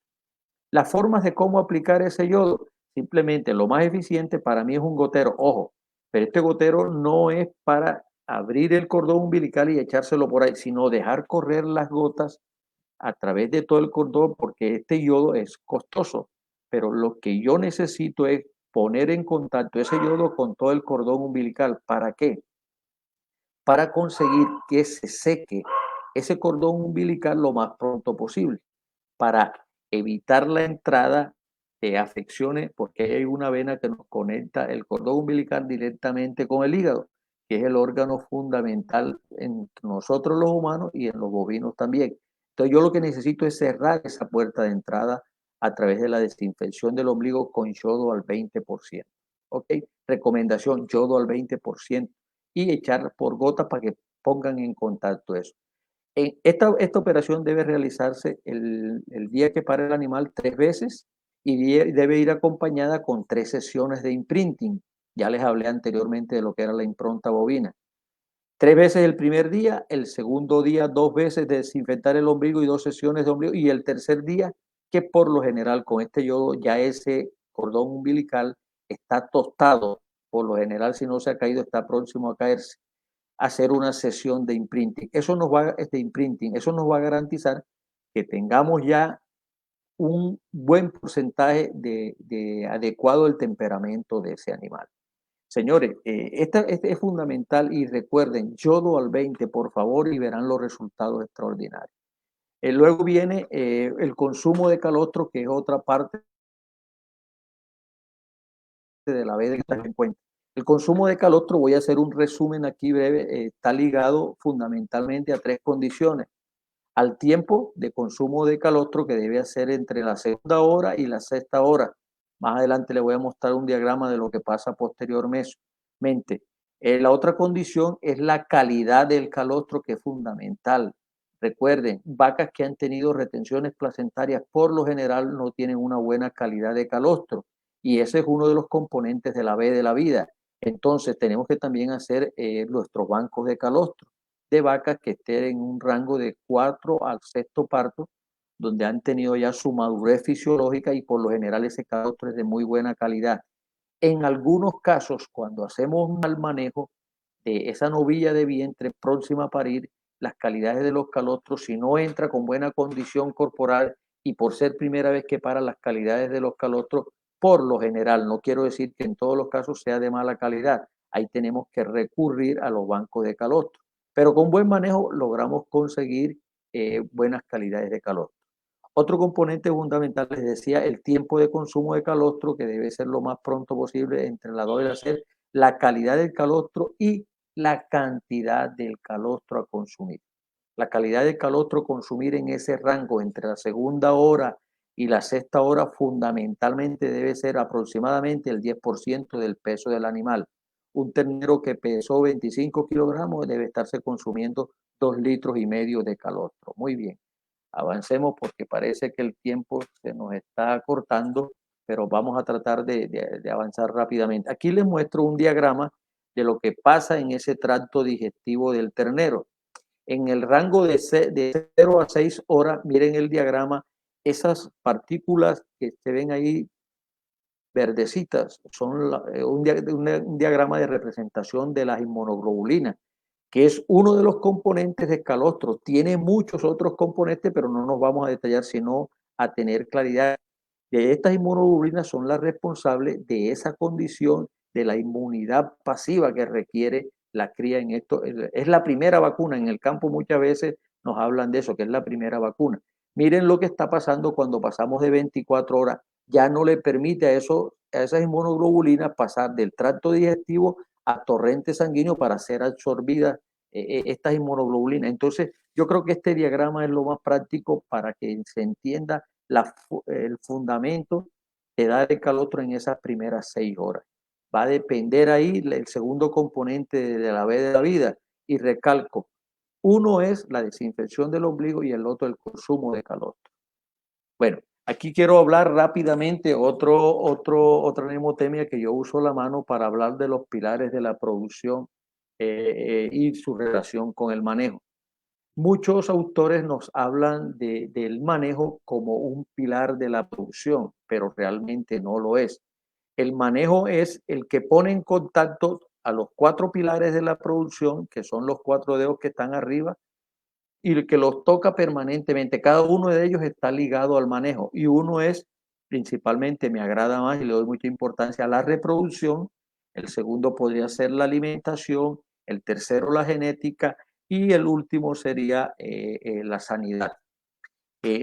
Las formas de cómo aplicar ese yodo, simplemente lo más eficiente para mí es un gotero. Ojo, pero este gotero no es para abrir el cordón umbilical y echárselo por ahí, sino dejar correr las gotas a través de todo el cordón, porque este yodo es costoso. Pero lo que yo necesito es poner en contacto ese yodo con todo el cordón umbilical. ¿Para qué? Para conseguir que se seque ese cordón umbilical lo más pronto posible, para evitar la entrada de afecciones, porque hay una vena que nos conecta el cordón umbilical directamente con el hígado, que es el órgano fundamental en nosotros los humanos y en los bovinos también. Entonces yo lo que necesito es cerrar esa puerta de entrada a través de la desinfección del ombligo con yodo al 20%. ¿Ok? Recomendación, yodo al 20% y echar por gotas para que pongan en contacto eso. Esta operación debe realizarse el día que pare el animal 3 veces y debe ir acompañada con 3 sesiones de imprinting. Ya les hablé anteriormente de lo que era la impronta bovina. 3 veces el primer día, el segundo día 2 veces de desinfectar el ombligo y 2 sesiones de ombligo, y el tercer día, que por lo general con este yodo ya ese cordón umbilical está tostado, por lo general si no se ha caído está próximo a caerse, hacer una sesión de imprinting. Eso nos va a garantizar que tengamos ya un buen porcentaje de adecuado el temperamento de ese animal. Señores, este es fundamental y recuerden, yodo al 20, por favor, y verán los resultados extraordinarios. Luego viene el consumo de calostro, que es otra parte de la veda que está en cuenta. El consumo de calostro, voy a hacer un resumen aquí breve, está ligado fundamentalmente a 3 condiciones. Al tiempo de consumo de calostro, que debe hacer entre la segunda hora y la sexta hora. Más adelante le voy a mostrar un diagrama de lo que pasa posteriormente. La otra condición es la calidad del calostro, que es fundamental. Recuerden, vacas que han tenido retenciones placentarias por lo general no tienen una buena calidad de calostro y ese es uno de los componentes de la B de la vida. Entonces tenemos que también hacer nuestros bancos de calostro de vacas que estén en un rango de 4 al sexto parto, donde han tenido ya su madurez fisiológica y por lo general ese calostro es de muy buena calidad. En algunos casos, cuando hacemos un mal manejo de esa novilla de vientre próxima a parir, las calidades de los calostros, si no entra con buena condición corporal y por ser primera vez que para las calidades de los calostros, por lo general, no quiero decir que en todos los casos sea de mala calidad, ahí tenemos que recurrir a los bancos de calostro, pero con buen manejo logramos conseguir buenas calidades de calostro. Otro componente fundamental, les decía, el tiempo de consumo de calostro, que debe ser lo más pronto posible entre las 2 y las 6, la calidad del calostro y la cantidad del calostro a consumir. La calidad del calostro a consumir en ese rango entre la segunda hora y la sexta hora fundamentalmente debe ser aproximadamente el 10% del peso del animal. Un ternero que pesó 25 kilogramos debe estarse consumiendo 2,5 litros de calostro. Muy bien, avancemos porque parece que el tiempo se nos está cortando, pero vamos a tratar de avanzar rápidamente. Aquí les muestro un diagrama de lo que pasa en ese tracto digestivo del ternero. En el rango de 0 a 6 horas, miren el diagrama, esas partículas que se ven ahí verdecitas son un diagrama de representación de las inmunoglobulinas, que es uno de los componentes de calostro. Tiene muchos otros componentes, pero no nos vamos a detallar, sino a tener claridad de estas inmunoglobulinas son las responsables de esa condición de la inmunidad pasiva que requiere la cría en esto. Es la primera vacuna. En el campo muchas veces nos hablan de eso, que es la primera vacuna. Miren lo que está pasando cuando pasamos de 24 horas. Ya no le permite a esas inmunoglobulinas pasar del tracto digestivo a torrente sanguíneo para ser absorbidas estas inmunoglobulinas. Entonces, yo creo que este diagrama es lo más práctico para que se entienda el fundamento de dar el calostro en esas primeras 6 horas. Va a depender ahí el segundo componente de la B de la vida. Y recalco, uno es la desinfección del ombligo y el otro el consumo de calostro. Bueno, aquí quiero hablar rápidamente otra mnemotemia que yo uso la mano para hablar de los pilares de la producción y su relación con el manejo. Muchos autores nos hablan del manejo como un pilar de la producción, pero realmente no lo es. El manejo es el que pone en contacto a los 4 pilares de la producción, que son los 4 dedos que están arriba, y el que los toca permanentemente. Cada uno de ellos está ligado al manejo y uno es principalmente, me agrada más y le doy mucha importancia a la reproducción, el segundo podría ser la alimentación, el tercero la genética y el último sería la sanidad.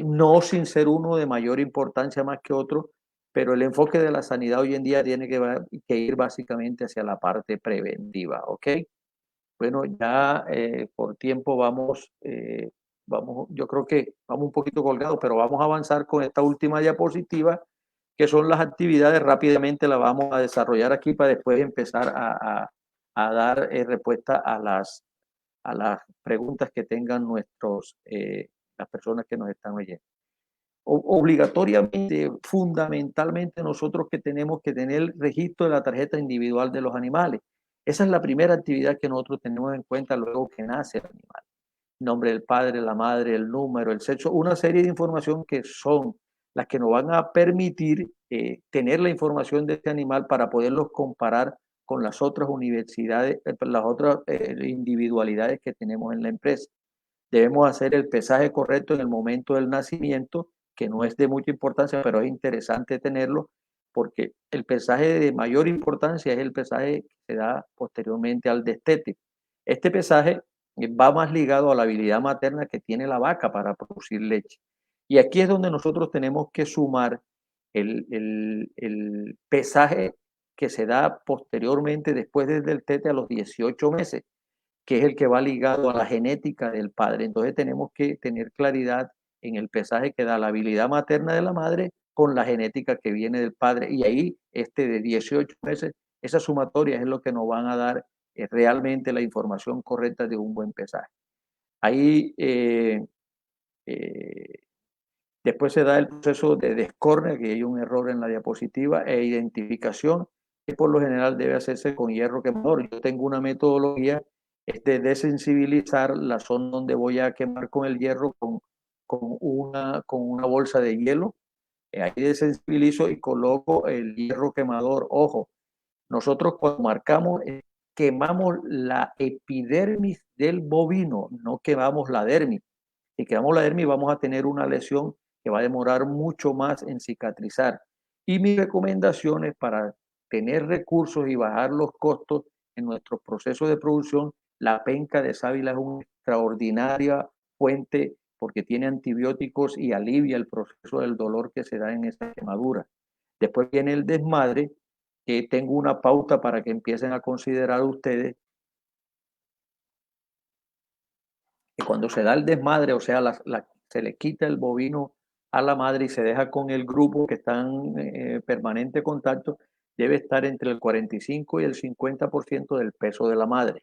No sin ser uno de mayor importancia más que otro, pero el enfoque de la sanidad hoy en día tiene que ir básicamente hacia la parte preventiva, ¿ok? Bueno, ya por tiempo vamos, yo creo que vamos un poquito colgados, pero vamos a avanzar con esta última diapositiva, que son las actividades. Rápidamente las vamos a desarrollar aquí para después empezar a dar respuesta a las preguntas que tengan las personas que nos están oyendo. Obligatoriamente, fundamentalmente, nosotros que tenemos que tener el registro de la tarjeta individual de los animales. Esa es la primera actividad que nosotros tenemos en cuenta luego que nace el animal. Nombre del padre, la madre, el número, el sexo, una serie de información que son las que nos van a permitir tener la información de este animal para poderlos comparar con las otras universidades, las otras individualidades que tenemos en la empresa. Debemos hacer el pesaje correcto en el momento del nacimiento, que no es de mucha importancia, pero es interesante tenerlo, porque el pesaje de mayor importancia es el pesaje que se da posteriormente al destete. Este pesaje va más ligado a la habilidad materna que tiene la vaca para producir leche. Y aquí es donde nosotros tenemos que sumar el pesaje que se da posteriormente después del tete a los 18 meses, que es el que va ligado a la genética del padre. Entonces tenemos que tener claridad en el pesaje que da la habilidad materna de la madre con la genética que viene del padre. Y ahí, de 18 meses, esa sumatoria es lo que nos van a dar realmente la información correcta de un buen pesaje. Ahí después se da el proceso de descorne, que hay un error en la diapositiva, e identificación, que por lo general debe hacerse con hierro quemador. Yo tengo una metodología de desensibilizar la zona donde voy a quemar con el hierro con una bolsa de hielo. Ahí desensibilizo y coloco el hierro quemador. Ojo, nosotros cuando marcamos, quemamos la epidermis del bovino, no quemamos la dermis. Si quemamos la dermis vamos a tener una lesión que va a demorar mucho más en cicatrizar. Y mis recomendaciones para tener recursos y bajar los costos en nuestros procesos de producción, la penca de sábila es una extraordinaria fuente porque tiene antibióticos y alivia el proceso del dolor que se da en esa quemadura. Después viene el desmadre, que tengo una pauta para que empiecen a considerar ustedes que cuando se da el desmadre, o sea, se le quita el bovino a la madre y se deja con el grupo que están en permanente contacto, debe estar entre el 45 y el 50% del peso de la madre.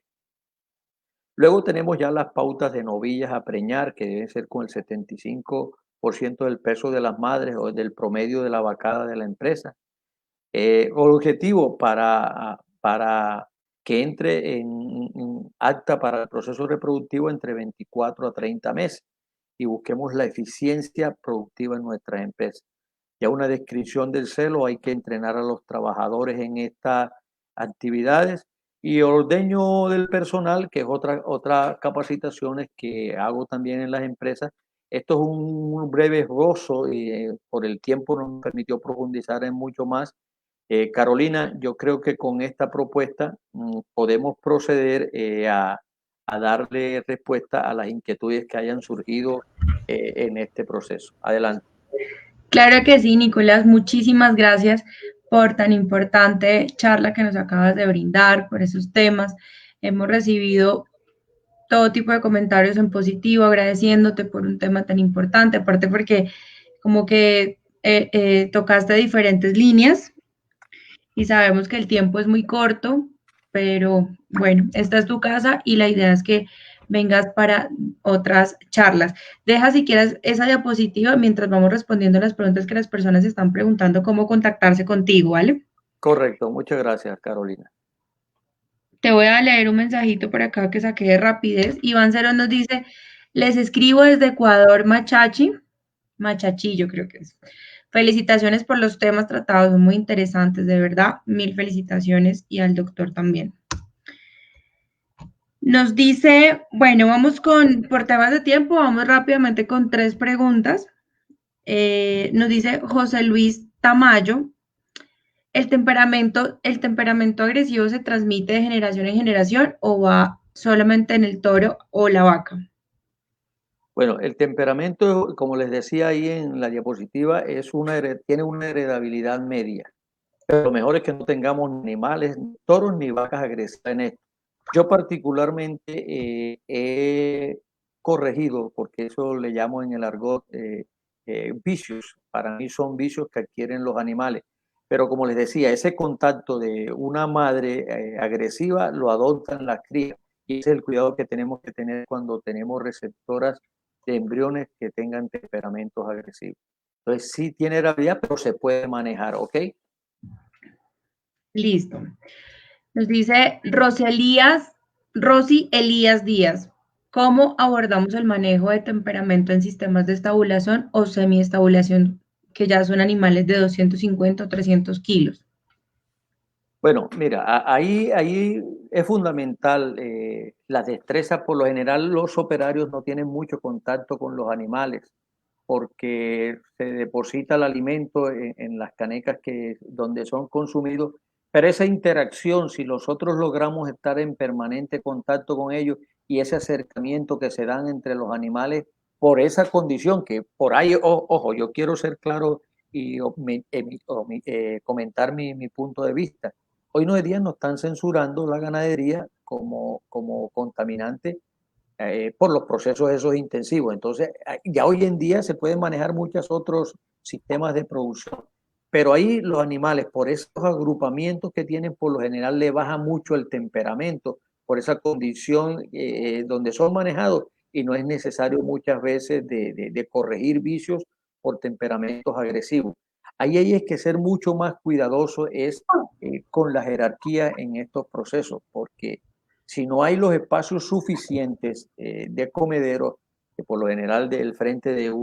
Luego tenemos ya las pautas de novillas a preñar, que deben ser con el 75% del peso de las madres o del promedio de la vacada de la empresa. Objetivo para que entre en acta para el proceso reproductivo entre 24 a 30 meses y busquemos la eficiencia productiva en nuestras empresas. Ya una descripción del celo, hay que entrenar a los trabajadores en estas actividades y ordeño del personal, que es otra capacitaciones que hago también en las empresas. Esto es un breve esbozo y por el tiempo no me permitió profundizar en mucho más. Carolina, yo creo que con esta propuesta podemos proceder a darle respuesta a las inquietudes que hayan surgido en este proceso. Adelante. Claro que sí, Nicolás, muchísimas gracias por tan importante charla que nos acabas de brindar, por esos temas. Hemos recibido todo tipo de comentarios en positivo, agradeciéndote por un tema tan importante, aparte porque como que tocaste diferentes líneas y sabemos que el tiempo es muy corto, pero bueno, esta es tu casa y la idea es que vengas para otras charlas. Deja si quieres esa diapositiva mientras vamos respondiendo las preguntas que las personas están preguntando cómo contactarse contigo, ¿vale? Correcto, muchas gracias, Carolina. Te voy a leer un mensajito por acá que saqué de rapidez. Iván Cerón nos dice, les escribo desde Ecuador, Machachillo creo que es. Felicitaciones por los temas tratados, son muy interesantes, de verdad. Mil felicitaciones y al doctor también. Nos dice, bueno, por temas de tiempo, vamos rápidamente con tres preguntas. Nos dice José Luis Tamayo, el temperamento agresivo se transmite de generación en generación o va solamente en el toro o la vaca? Bueno, el temperamento, como les decía ahí en la diapositiva, tiene una heredabilidad media. Pero lo mejor es que no tengamos ni animales, ni toros ni vacas agresivas en esto. Yo particularmente he corregido, porque eso le llamo en el argot vicios. Para mí son vicios que adquieren los animales. Pero como les decía, ese contacto de una madre agresiva lo adoptan las crías. Y ese es el cuidado que tenemos que tener cuando tenemos receptoras de embriones que tengan temperamentos agresivos. Entonces sí tiene heredabilidad, pero se puede manejar, ¿ok? Listo. Nos dice Rosy Elías Díaz, ¿cómo abordamos el manejo de temperamento en sistemas de estabulación o semiestabulación que ya son animales de 250 o 300 kilos? Bueno, mira, ahí es fundamental la destreza. Por lo general, los operarios no tienen mucho contacto con los animales porque se deposita el alimento en las canecas donde son consumidos. Pero esa interacción, si nosotros logramos estar en permanente contacto con ellos y ese acercamiento que se dan entre los animales por esa condición, que por ahí, ojo, yo quiero ser claro y comentar mi punto de vista. Hoy no día nos están censurando la ganadería como contaminante por los procesos esos intensivos. Entonces, ya hoy en día se pueden manejar muchos otros sistemas de producción, pero ahí los animales, por esos agrupamientos que tienen, por lo general le baja mucho el temperamento, por esa condición donde son manejados y no es necesario muchas veces de corregir vicios por temperamentos agresivos. Ahí hay que ser mucho más cuidadoso con la jerarquía en estos procesos, porque si no hay los espacios suficientes de comedero, que por lo general del frente de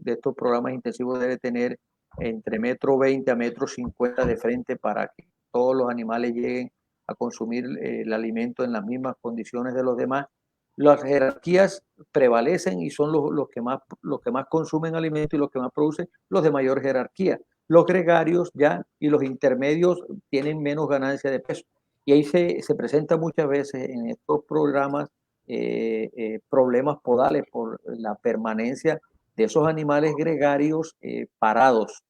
estos programas intensivos debe tener entre metro 20 a metro 50 de frente para que todos los animales lleguen a consumir el alimento en las mismas condiciones de los demás, las jerarquías prevalecen y son los que más consumen alimento y los que más producen los de mayor jerarquía. Los gregarios ya y los intermedios tienen menos ganancia de peso. Y ahí se presenta muchas veces en estos programas problemas podales por la permanencia de esos animales gregarios parados,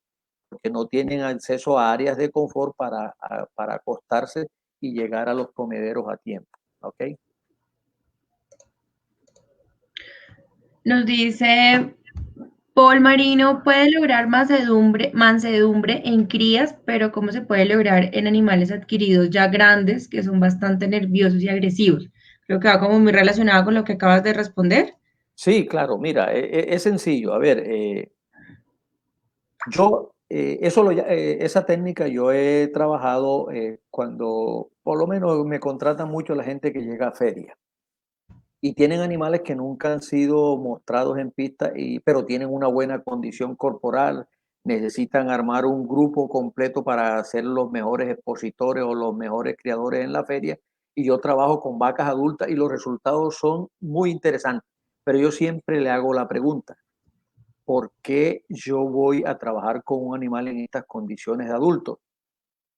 porque no tienen acceso a áreas de confort para acostarse y llegar a los comederos a tiempo. ¿Ok? Nos dice Paul Marino, puede lograr mansedumbre en crías, pero ¿cómo se puede lograr en animales adquiridos ya grandes que son bastante nerviosos y agresivos? Creo que va como muy relacionado con lo que acabas de responder. Sí, claro, mira, es sencillo. A ver, yo, esa técnica yo he trabajado cuando por lo menos me contratan mucho la gente que llega a feria y tienen animales que nunca han sido mostrados en pista, pero tienen una buena condición corporal, necesitan armar un grupo completo para ser los mejores expositores o los mejores criadores en la feria. Y yo trabajo con vacas adultas y los resultados son muy interesantes. Pero yo siempre le hago la pregunta, ¿por qué yo voy a trabajar con un animal en estas condiciones de adulto?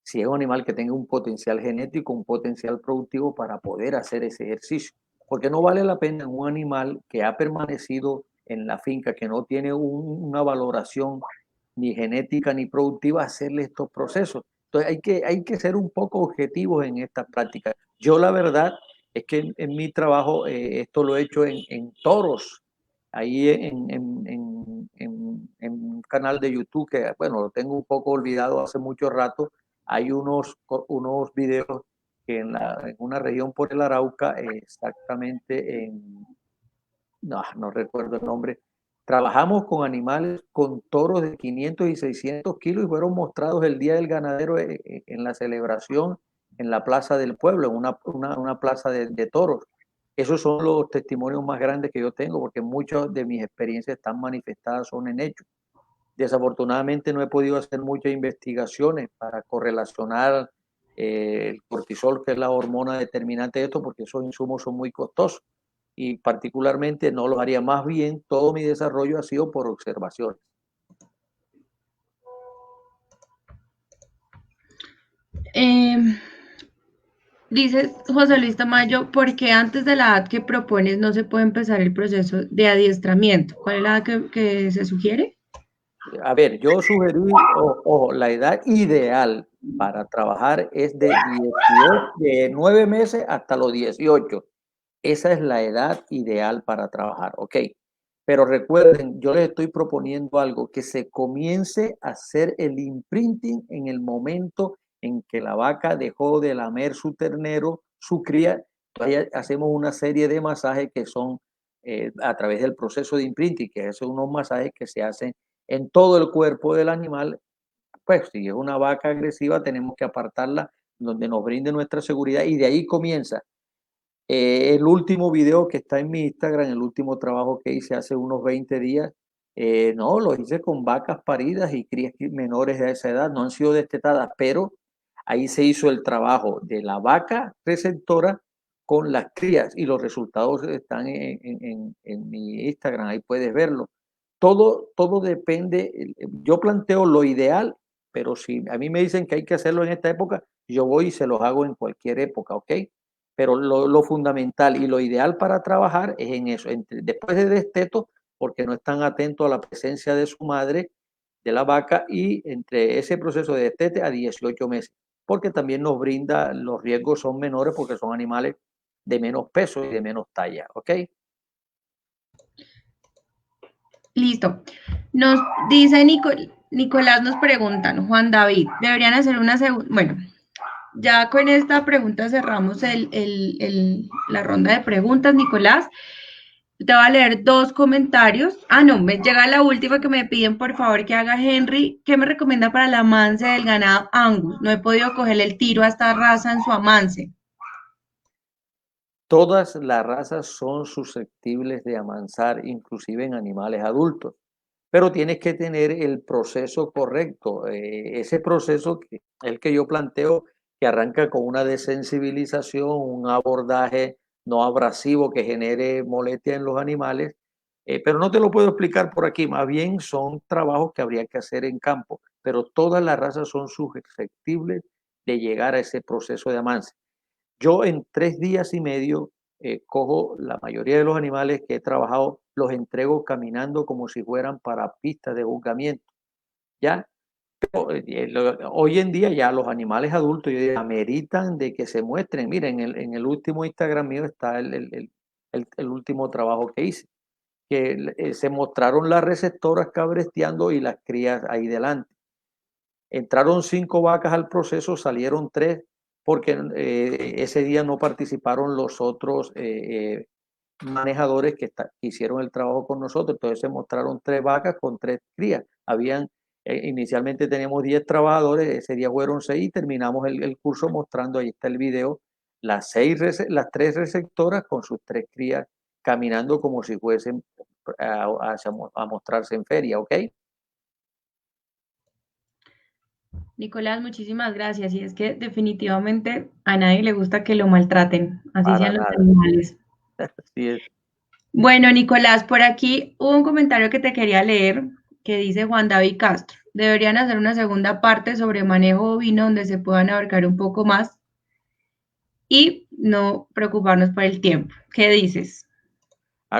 Si es un animal que tenga un potencial genético, un potencial productivo para poder hacer ese ejercicio. Porque no vale la pena un animal que ha permanecido en la finca, que no tiene una valoración ni genética ni productiva, hacerle estos procesos. Entonces hay que ser un poco objetivos en esta práctica. Yo la verdad es que en mi trabajo esto lo he hecho en toros, ahí en un canal de YouTube que, bueno, lo tengo un poco olvidado hace mucho rato. Hay unos videos que en una región por el Arauca, exactamente no recuerdo el nombre, trabajamos con animales, con toros de 500 y 600 kilos y fueron mostrados el Día del Ganadero en la celebración en la Plaza del Pueblo, en una plaza de toros. Esos son los testimonios más grandes que yo tengo, porque muchas de mis experiencias están manifestadas, son en hechos. Desafortunadamente no he podido hacer muchas investigaciones para correlacionar el cortisol, que es la hormona determinante de esto, porque esos insumos son muy costosos y particularmente no los haría. Más bien, todo mi desarrollo ha sido por observaciones. Dice José Luis Tamayo, ¿por qué antes de la edad que propones no se puede empezar el proceso de adiestramiento? ¿Cuál es la edad que se sugiere? A ver, yo sugerí, ojo, la edad ideal para trabajar es de 9 meses hasta los 18. Esa es la edad ideal para trabajar, ¿ok? Pero recuerden, yo les estoy proponiendo algo, que se comience a hacer el imprinting en el momento en que la vaca dejó de lamer su ternero, su cría. Entonces hacemos una serie de masajes que son a través del proceso de imprinting, que son unos masajes que se hacen en todo el cuerpo del animal. Pues si es una vaca agresiva, tenemos que apartarla donde nos brinde nuestra seguridad y de ahí comienza. El último video que está en mi Instagram, el último trabajo que hice hace unos 20 días, no, lo hice con vacas paridas y crías menores de esa edad, no han sido destetadas, pero ahí se hizo el trabajo de la vaca receptora con las crías y los resultados están en mi Instagram, ahí puedes verlo. Todo depende, yo planteo lo ideal, pero si a mí me dicen que hay que hacerlo en esta época, yo voy y se los hago en cualquier época, ¿ok? Pero lo fundamental y lo ideal para trabajar es en eso, después de desteto, porque no están atentos a la presencia de su madre, de la vaca, y entre ese proceso de destete a 18 meses, porque también nos brinda, los riesgos son menores porque son animales de menos peso y de menos talla, ¿ok? Listo. Nos dice Nicolás, nos preguntan, Juan David, deberían hacer una segunda, bueno, ya con esta pregunta cerramos la ronda de preguntas, Nicolás. Te voy a leer dos comentarios. Ah, no, me llega la última que me piden por favor que haga Henry. ¿Qué me recomienda para el amance del ganado Angus? No he podido cogerle el tiro a esta raza en su amance. Todas las razas son susceptibles de amansar, inclusive en animales adultos, pero tienes que tener el proceso correcto. Ese proceso que el que yo planteo, que arranca con una desensibilización, un abordaje no abrasivo que genere molestia en los animales, pero no te lo puedo explicar por aquí, más bien son trabajos que habría que hacer en campo, pero todas las razas son susceptibles de llegar a ese proceso de amance. Yo en 3 días y medio cojo la mayoría de los animales que he trabajado, los entrego caminando como si fueran para pistas de juzgamiento, ¿ya? Pero, hoy en día ya los animales adultos, yo diría, ameritan de que se muestren. Miren, en el último Instagram mío está el último trabajo que hice, que se mostraron las receptoras cabresteando y las crías ahí delante. Entraron 5 vacas al proceso, salieron 3 porque ese día no participaron los otros manejadores que hicieron el trabajo con nosotros. Entonces se mostraron 3 vacas con 3 crías. Inicialmente teníamos 10 trabajadores, ese día fueron 6 y terminamos el curso mostrando, ahí está el video, las 3 receptoras con sus 3 crías caminando como si fuesen a mostrarse en feria, ¿ok? Nicolás, muchísimas gracias. Y es que definitivamente a nadie le gusta que lo maltraten, así Para sean los nada. animales. Así es. Bueno, Nicolás, por aquí hubo un comentario que te quería leer que dice Juan David Castro. Deberían hacer una segunda parte sobre manejo bovino donde se puedan abarcar un poco más y no preocuparnos por el tiempo. ¿Qué dices?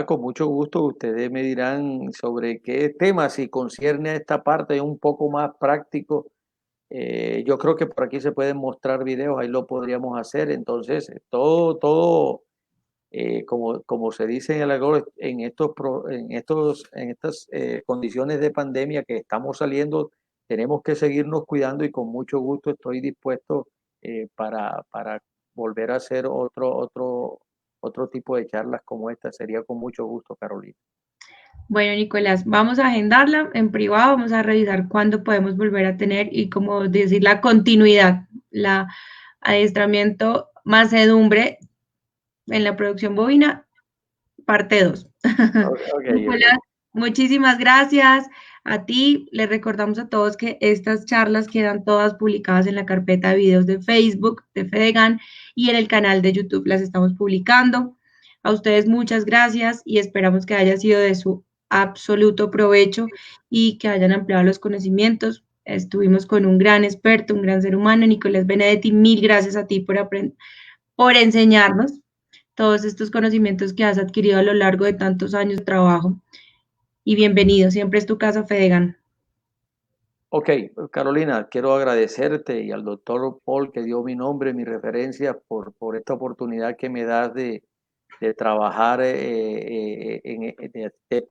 Con mucho gusto, ustedes me dirán sobre qué tema, si concierne a esta parte un poco más práctico. Yo creo que por aquí se pueden mostrar videos, ahí lo podríamos hacer. Entonces, todo, como se dice en el argot, en estas condiciones de pandemia que estamos saliendo, tenemos que seguirnos cuidando y con mucho gusto estoy dispuesto para volver a hacer otro tipo de charlas como esta. Sería con mucho gusto, Carolina. Bueno, Nicolás, vamos a agendarla en privado, vamos a revisar cuándo podemos volver a tener y como decir la continuidad, la adiestramiento macedumbre en la producción bovina, parte 2. Ok, Nicolás, muchísimas gracias a ti. Les recordamos a todos que estas charlas quedan todas publicadas en la carpeta de videos de Facebook de Fedegan y en el canal de YouTube las estamos publicando. A ustedes muchas gracias y esperamos que haya sido de su absoluto provecho y que hayan ampliado los conocimientos. Estuvimos con un gran experto, un gran ser humano, Nicolás Benedetti. Mil gracias a ti por enseñarnos todos estos conocimientos que has adquirido a lo largo de tantos años de trabajo. Y bienvenido, siempre es tu casa, Fedegan. Ok, Carolina, quiero agradecerte y al doctor Paul que dio mi nombre, mi referencia por esta oportunidad que me das de trabajar, de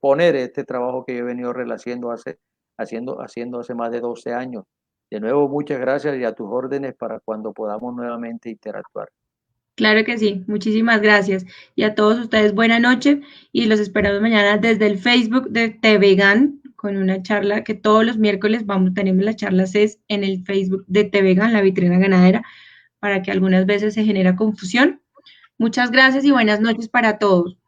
poner este trabajo que yo he venido haciendo hace más de 12 años. De nuevo, muchas gracias y a tus órdenes para cuando podamos nuevamente interactuar. Claro que sí, muchísimas gracias. Y a todos ustedes, buena noche y los esperamos mañana desde el Facebook de TVGAN con una charla que todos los miércoles tenemos las charlas es en el Facebook de TVGAN, la vitrina ganadera, para que algunas veces se genera confusión. Muchas gracias y buenas noches para todos.